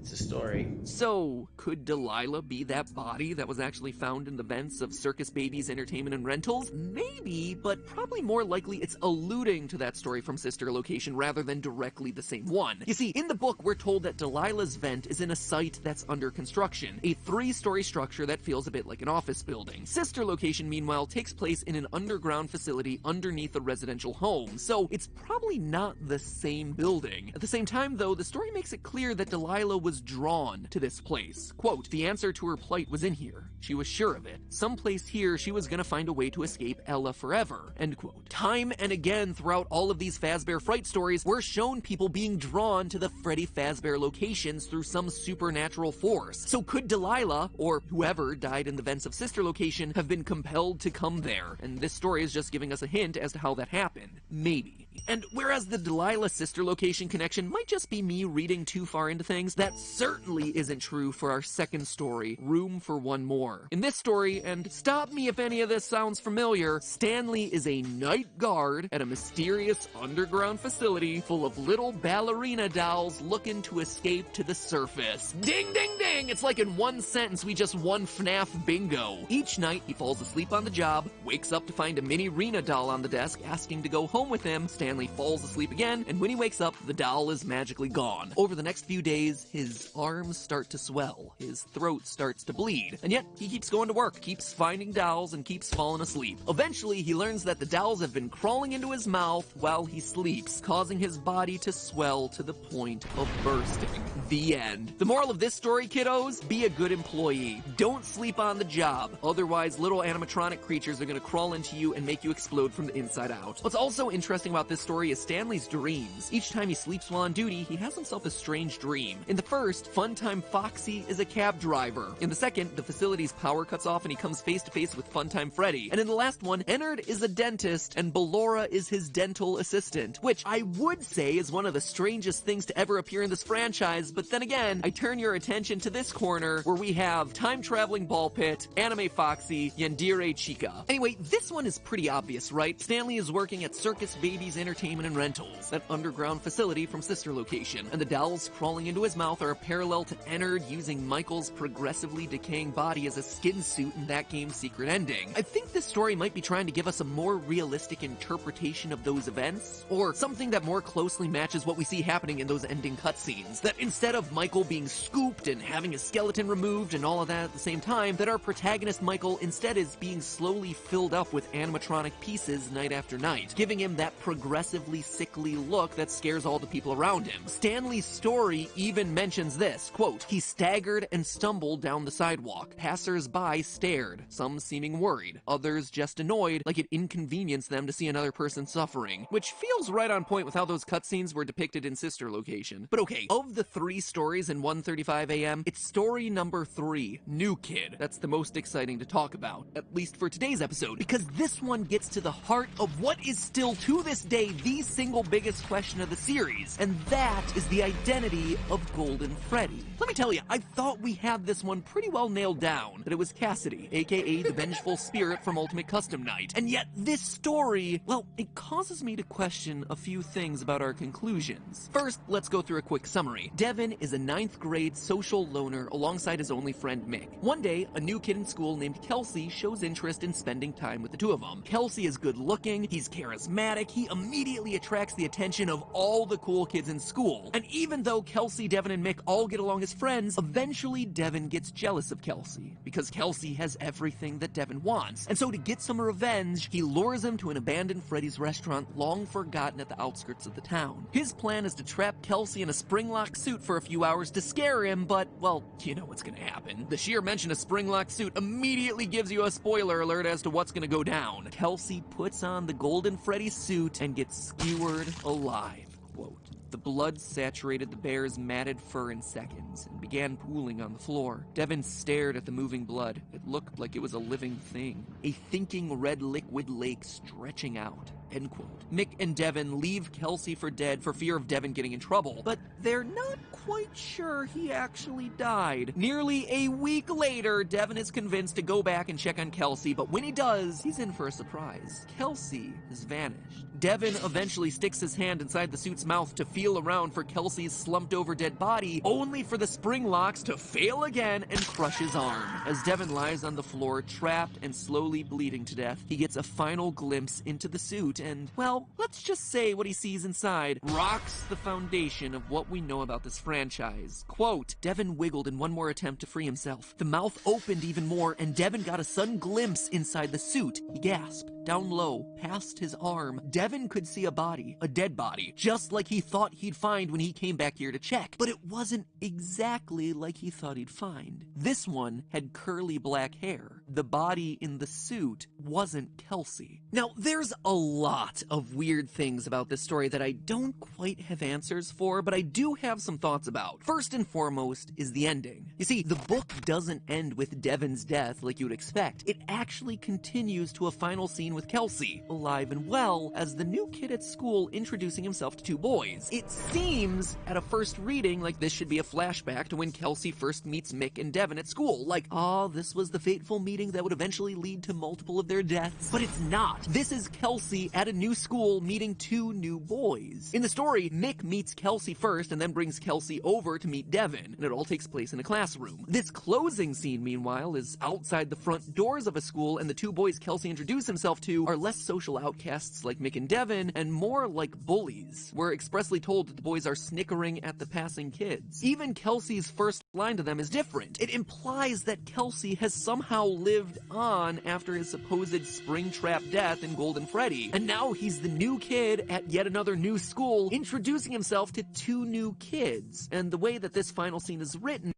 it's a story. So, could Delilah be that body that was actually found in the vents of Circus Baby's Entertainment and Rentals? Maybe, but probably more likely it's alluding to that story from Sister Location rather than directly the same one. You see, in the book, we're told that Delilah's vent is in a site that's under construction, a 3-story structure that feels a bit like an office building. Sister Location, meanwhile, takes place in an underground facility underneath a residential home, so it's probably not the same building. At the same time, though, the story makes it clear that Delilah was drawn to this place. Quote, "The answer to her plight was in here. She was sure of it. Someplace here she was gonna find a way to escape Ella forever," end quote. Time and again throughout all of these Fazbear Fright stories, we're shown people being drawn to the Freddy Fazbear locations through some supernatural force. So could Delilah, or whoever died in the vents of Sister Location, have been compelled to come there? And this story is just giving us a hint as to how that happened. Maybe. And whereas the Delilah Sister Location connection might just be me reading too far into things, that certainly isn't true for our second story, Room for One More. In this story, and stop me if any of this sounds familiar, Stanley is a night guard at a mysterious underground facility full of little ballerina dolls looking to escape to the surface. Ding, ding, ding! It's like in one sentence we just won FNAF bingo. Each night, he falls asleep on the job, wakes up to find a mini Rena doll on the desk asking to go home with him. Stanley falls asleep again, and when he wakes up, the doll is magically gone. Over the next few days, his arms start to swell, his throat starts to bleed, and yet he keeps going to work, keeps finding dolls, and keeps falling asleep. Eventually, he learns that the dolls have been crawling into his mouth while he sleeps, causing his body to swell to the point of bursting. The end. The moral of this story, kiddos, be a good employee. Don't sleep on the job. Otherwise, little animatronic creatures are gonna crawl into you and make you explode from the inside out. What's also interesting about this story is Stanley's dreams. Each time he sleeps while on duty, he has himself a strange dream. In the first, Funtime Foxy is a cab driver. In the second, the facility's power cuts off and he comes face to face with Funtime Freddy. And in the last one, Ennard is a dentist and Ballora is his dental assistant, which I would say is one of the strangest things to ever appear in this franchise, but then again, I turn your attention to this corner where we have time-traveling ball pit, anime Foxy, Yandere Chica. Anyway, this one is pretty obvious, right? Stanley is working at Circus Baby's Entertainment and Rentals, that underground facility from Sister Location, and the dolls crawling into his mouth are a parallel to Ennard using Michael's progressively decaying body as a skin suit in that game's secret ending. I think this story might be trying to give us a more realistic interpretation of those events, or something that more closely matches what we see happening in those ending cutscenes. That instead of Michael being scooped and having his skeleton removed and all of that at the same time, that our protagonist Michael instead is being slowly filled up with animatronic pieces night after night, giving him that progressive aggressively sickly look that scares all the people around him. Stanley's story even mentions this, quote, "He staggered and stumbled down the sidewalk. Passers-by stared, some seeming worried, others just annoyed, like it inconvenienced them to see another person suffering," which feels right on point with how those cutscenes were depicted in Sister Location. But okay, of the 3 stories in 1:35 a.m., it's story number 3, New Kid, that's the most exciting to talk about, at least for today's episode, because this one gets to the heart of what is still to this day the single biggest question of the series, and that is the identity of Golden Freddy. Let me tell you, I thought we had this one pretty well nailed down, that it was Cassidy, aka the vengeful spirit from Ultimate Custom Night, and yet this story, well, it causes me to question a few things about our conclusions. First, let's go through a quick summary. Devin is a 9th grade social loner alongside his only friend Mick. One day, a new kid in school named Kelsey shows interest in spending time with the two of them. Kelsey is good looking, he's charismatic, he immediately attracts the attention of all the cool kids in school. And even though Kelsey, Devin, and Mick all get along as friends, eventually Devin gets jealous of Kelsey, because Kelsey has everything that Devin wants. And so to get some revenge, he lures him to an abandoned Freddy's restaurant long forgotten at the outskirts of the town. His plan is to trap Kelsey in a spring-lock suit for a few hours to scare him, but, well, you know what's gonna happen. The sheer mention of spring-lock suit immediately gives you a spoiler alert as to what's gonna go down. Kelsey puts on the Golden Freddy suit and gets skewered alive, quote. The blood saturated the bear's matted fur in seconds and began pooling on the floor. Devin stared at the moving blood. It looked like it was a living thing. A thinking red liquid lake stretching out. End quote. Mick and Devin leave Kelsey for dead for fear of Devin getting in trouble, but they're not quite sure he actually died. Nearly a week later, Devin is convinced to go back and check on Kelsey, but when he does, he's in for a surprise. Kelsey has vanished. Devin eventually sticks his hand inside the suit's mouth to feel around for Kelsey's slumped over dead body, only for the spring locks to fail again and crush his arm. As Devin lies on the floor, trapped and slowly bleeding to death, he gets a final glimpse into the suit and, well, let's just say what he sees inside rocks the foundation of what we know about this franchise. Quote, Devin wiggled in one more attempt to free himself. The mouth opened even more and Devin got a sudden glimpse inside the suit. He gasped. Down low, past his arm, Devin could see a body, a dead body, just like he thought he'd find when he came back here to check. But it wasn't exactly like he thought he'd find. This one had curly black hair. The body in the suit wasn't Kelsey. Now, there's a lot of weird things about this story that I don't quite have answers for, but I do have some thoughts about. First and foremost is the ending. You see, the book doesn't end with Devin's death like you would expect. It actually continues to a final scene with Kelsey, alive and well, as the new kid at school introducing himself to 2 boys. It seems, at a first reading, like this should be a flashback to when Kelsey first meets Mick and Devin at school. Like, this was the fateful meeting that would eventually lead to multiple of their deaths. But it's not. This is Kelsey at a new school meeting 2 new boys. In the story, Mick meets Kelsey first and then brings Kelsey over to meet Devin, and it all takes place in a classroom. This closing scene, meanwhile, is outside the front doors of a school, and the 2 boys Kelsey introduced himself to are less social outcasts like Mick and Devin, and more like bullies. We're expressly told that the boys are snickering at the passing kids. Even Kelsey's first line to them is different. It implies that Kelsey has somehow lived on after his supposed Springtrap death in Golden Freddy, and now he's the new kid at yet another new school, introducing himself to 2 new kids. And the way that this final scene is written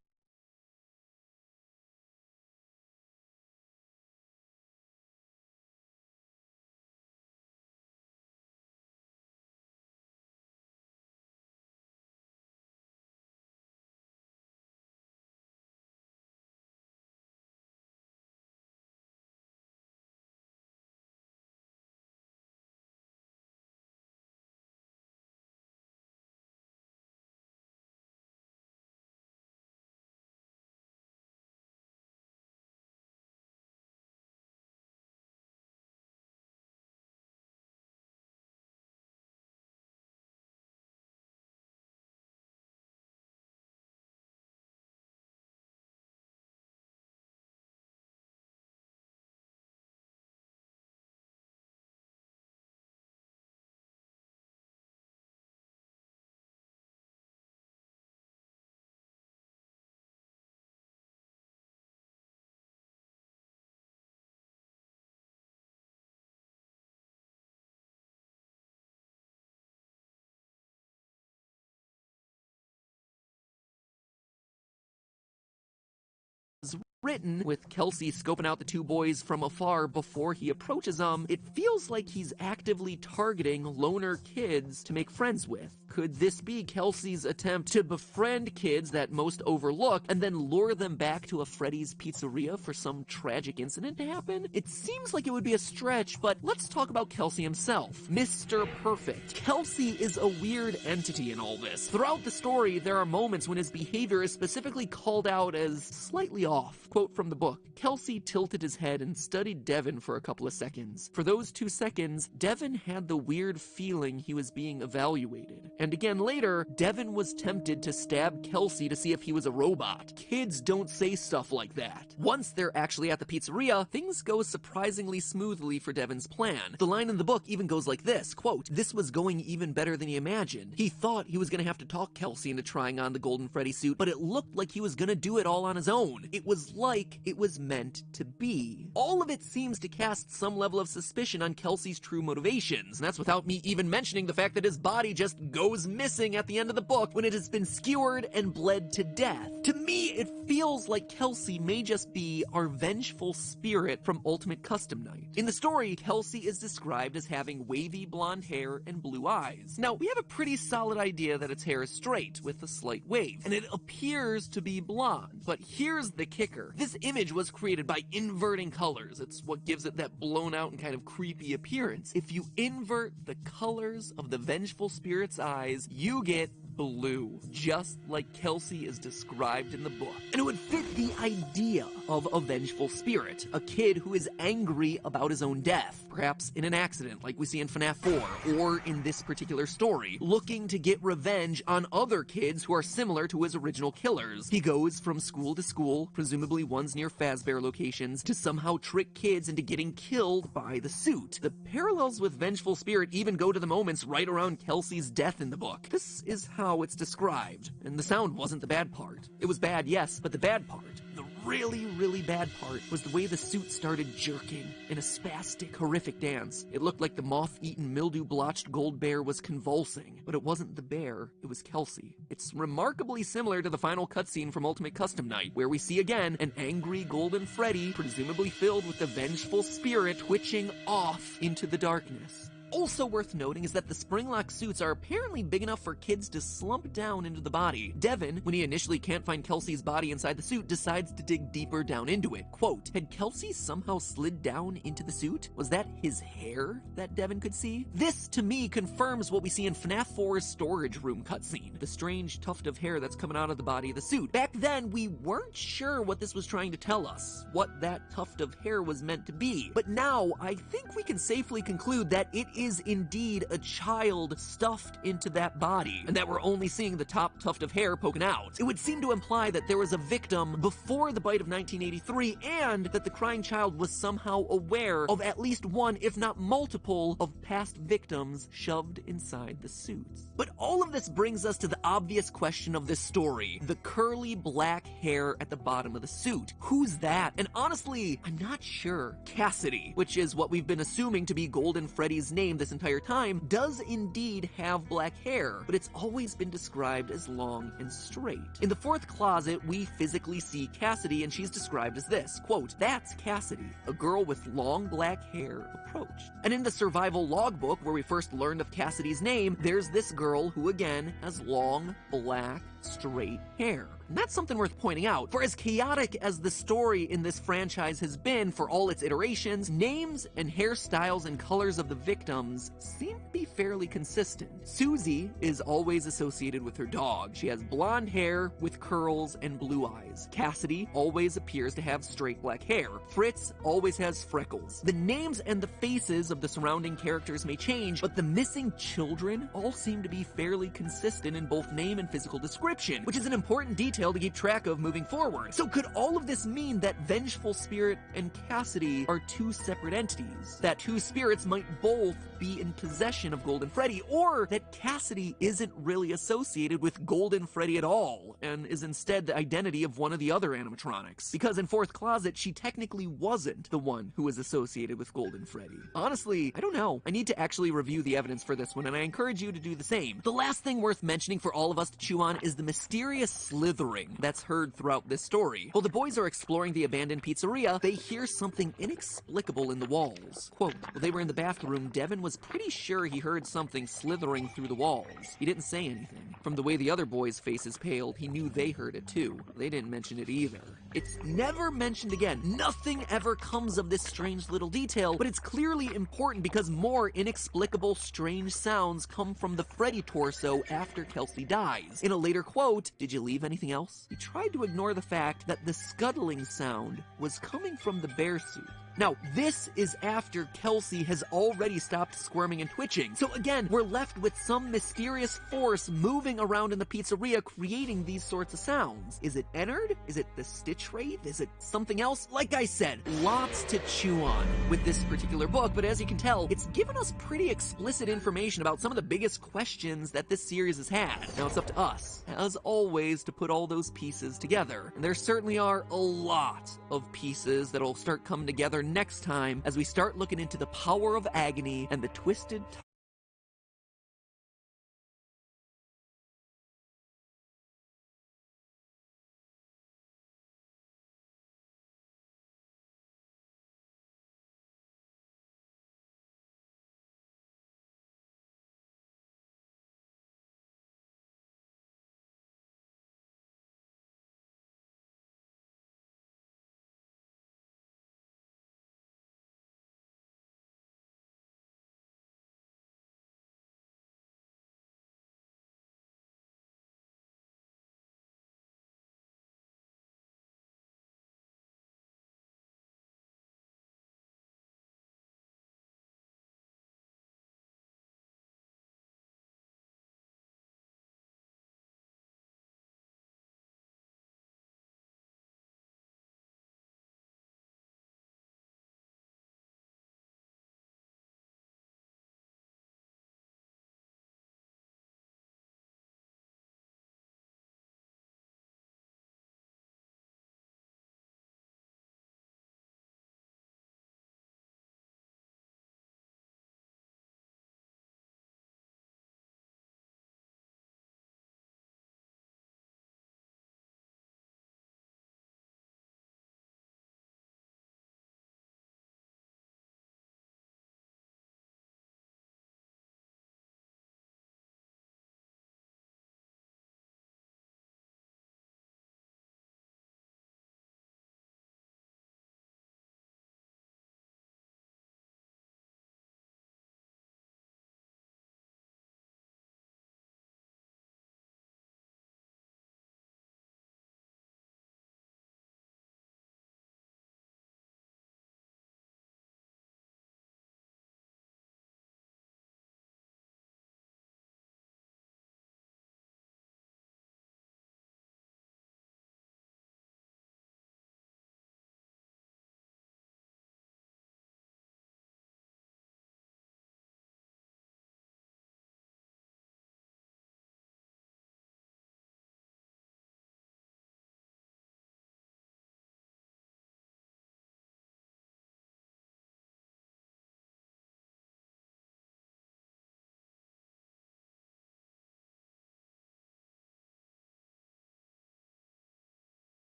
Written, with Kelsey scoping out the two boys from afar before he approaches them, it feels like he's actively targeting loner kids to make friends with. Could this be Kelsey's attempt to befriend kids that most overlook and then lure them back to a Freddy's Pizzeria for some tragic incident to happen? It seems like it would be a stretch, but let's talk about Kelsey himself. Mr. Perfect. Kelsey is a weird entity in all this. Throughout the story, there are moments when his behavior is specifically called out as slightly off. Quote from the book, Kelsey tilted his head and studied Devin for a couple of seconds. For those 2 seconds, Devin had the weird feeling he was being evaluated. And again later, Devin was tempted to stab Kelsey to see if he was a robot. Kids don't say stuff like that. Once they're actually at the pizzeria, things go surprisingly smoothly for Devin's plan. The line in the book even goes like this, quote, this was going even better than he imagined. He thought he was gonna have to talk Kelsey into trying on the Golden Freddy suit, but it looked like he was gonna do it all on his own. It was like it was meant to be. All of it seems to cast some level of suspicion on Kelsey's true motivations, and that's without me even mentioning the fact that his body just goes missing at the end of the book when it has been skewered and bled to death. To me, it feels like Kelsey may just be our vengeful spirit from Ultimate Custom Night. In the story, Kelsey is described as having wavy blonde hair and blue eyes. Now, we have a pretty solid idea that its hair is straight, with a slight wave, and it appears to be blonde. But here's the kicker. This image was created by inverting colors. It's what gives it that blown out and kind of creepy appearance. If you invert the colors of the vengeful spirit's eyes, you get blue, just like Kelsey is described in the book. And it would fit the idea of a vengeful spirit, a kid who is angry about his own death, perhaps in an accident like we see in FNAF 4, or in this particular story, looking to get revenge on other kids who are similar to his original killers. He goes from school to school, presumably ones near Fazbear locations, to somehow trick kids into getting killed by the suit. The parallels with Vengeful Spirit even go to the moments right around Kelsey's death in the book. This is how it's described, and the sound wasn't the bad part. It was bad, yes, but the bad part, the really, really bad part, was the way the suit started jerking in a spastic, horrific dance. It looked like the moth-eaten, mildew-blotched gold bear was convulsing, but it wasn't the bear, it was Kelsey. It's remarkably similar to the final cutscene from Ultimate Custom Night, where we see again an angry Golden Freddy, presumably filled with the vengeful spirit, twitching off into the darkness. Also worth noting is that the spring-lock suits are apparently big enough for kids to slump down into the body. Devin, when he initially can't find Kelsey's body inside the suit, decides to dig deeper down into it. Quote, had Kelsey somehow slid down into the suit? Was that his hair that Devin could see? This, to me, confirms what we see in FNAF 4's storage room cutscene, the strange tuft of hair that's coming out of the body of the suit. Back then, we weren't sure what this was trying to tell us, what that tuft of hair was meant to be. But now, I think we can safely conclude that it is indeed a child stuffed into that body, and that we're only seeing the top tuft of hair poking out. It would seem to imply that there was a victim before the bite of 1983, and that the crying child was somehow aware of at least one, if not multiple, of past victims shoved inside the suits. But all of this brings us to the obvious question of this story, the curly black hair at the bottom of the suit. Who's that? And honestly, I'm not sure. Cassidy, which is what we've been assuming to be Golden Freddy's name this entire time, does indeed have black hair, but it's always been described as long and straight. In the fourth closet, we physically see Cassidy, and she's described as this, quote, that's Cassidy, a girl with long black hair approached. And in the survival logbook, where we first learned of Cassidy's name, there's this girl who again has long, black, straight hair. And that's something worth pointing out, for as chaotic as the story in this franchise has been for all its iterations, names and hairstyles and colors of the victims seem to be fairly consistent. Susie is always associated with her dog. She has blonde hair with curls and blue eyes. Cassidy always appears to have straight black hair. Fritz always has freckles. The names and the faces of the surrounding characters may change, but the missing children all seem to be fairly consistent in both name and physical description, which is an important detail to keep track of moving forward. So could all of this mean that Vengeful Spirit and Cassidy are two separate entities? That two spirits might both be in possession of Golden Freddy, or that Cassidy isn't really associated with Golden Freddy at all, and is instead the identity of one of the other animatronics? Because in Fourth Closet, she technically wasn't the one who was associated with Golden Freddy. Honestly, I don't know. I need to actually review the evidence for this one, and I encourage you to do the same. The last thing worth mentioning for all of us to chew on is the mysterious slithering that's heard throughout this story. While the boys are exploring the abandoned pizzeria, they hear something inexplicable in the walls. Quote, while they were in the bathroom, Devin was pretty sure he heard something slithering through the walls. He didn't say anything. From the way the other boys' faces paled, he knew they heard it too. They didn't mention it either. It's never mentioned again. Nothing ever comes of this strange little detail, but it's clearly important because more inexplicable, strange sounds come from the Freddy torso after Kelsey dies. In a later quote, "Did you leave anything else?" He tried to ignore the fact that the scuttling sound was coming from the bear suit. Now, this is after Kelsey has already stopped squirming and twitching. So again, we're left with some mysterious force moving around in the pizzeria creating these sorts of sounds. Is it Ennard? Is it the Stitch Wraith? Is it something else? Like I said, lots to chew on with this particular book, but as you can tell, it's given us pretty explicit information about some of the biggest questions that this series has had. Now it's up to us, as always, to put all those pieces together. And there certainly are a lot of pieces that'll start coming together next time as we start looking into the power of agony and the twisted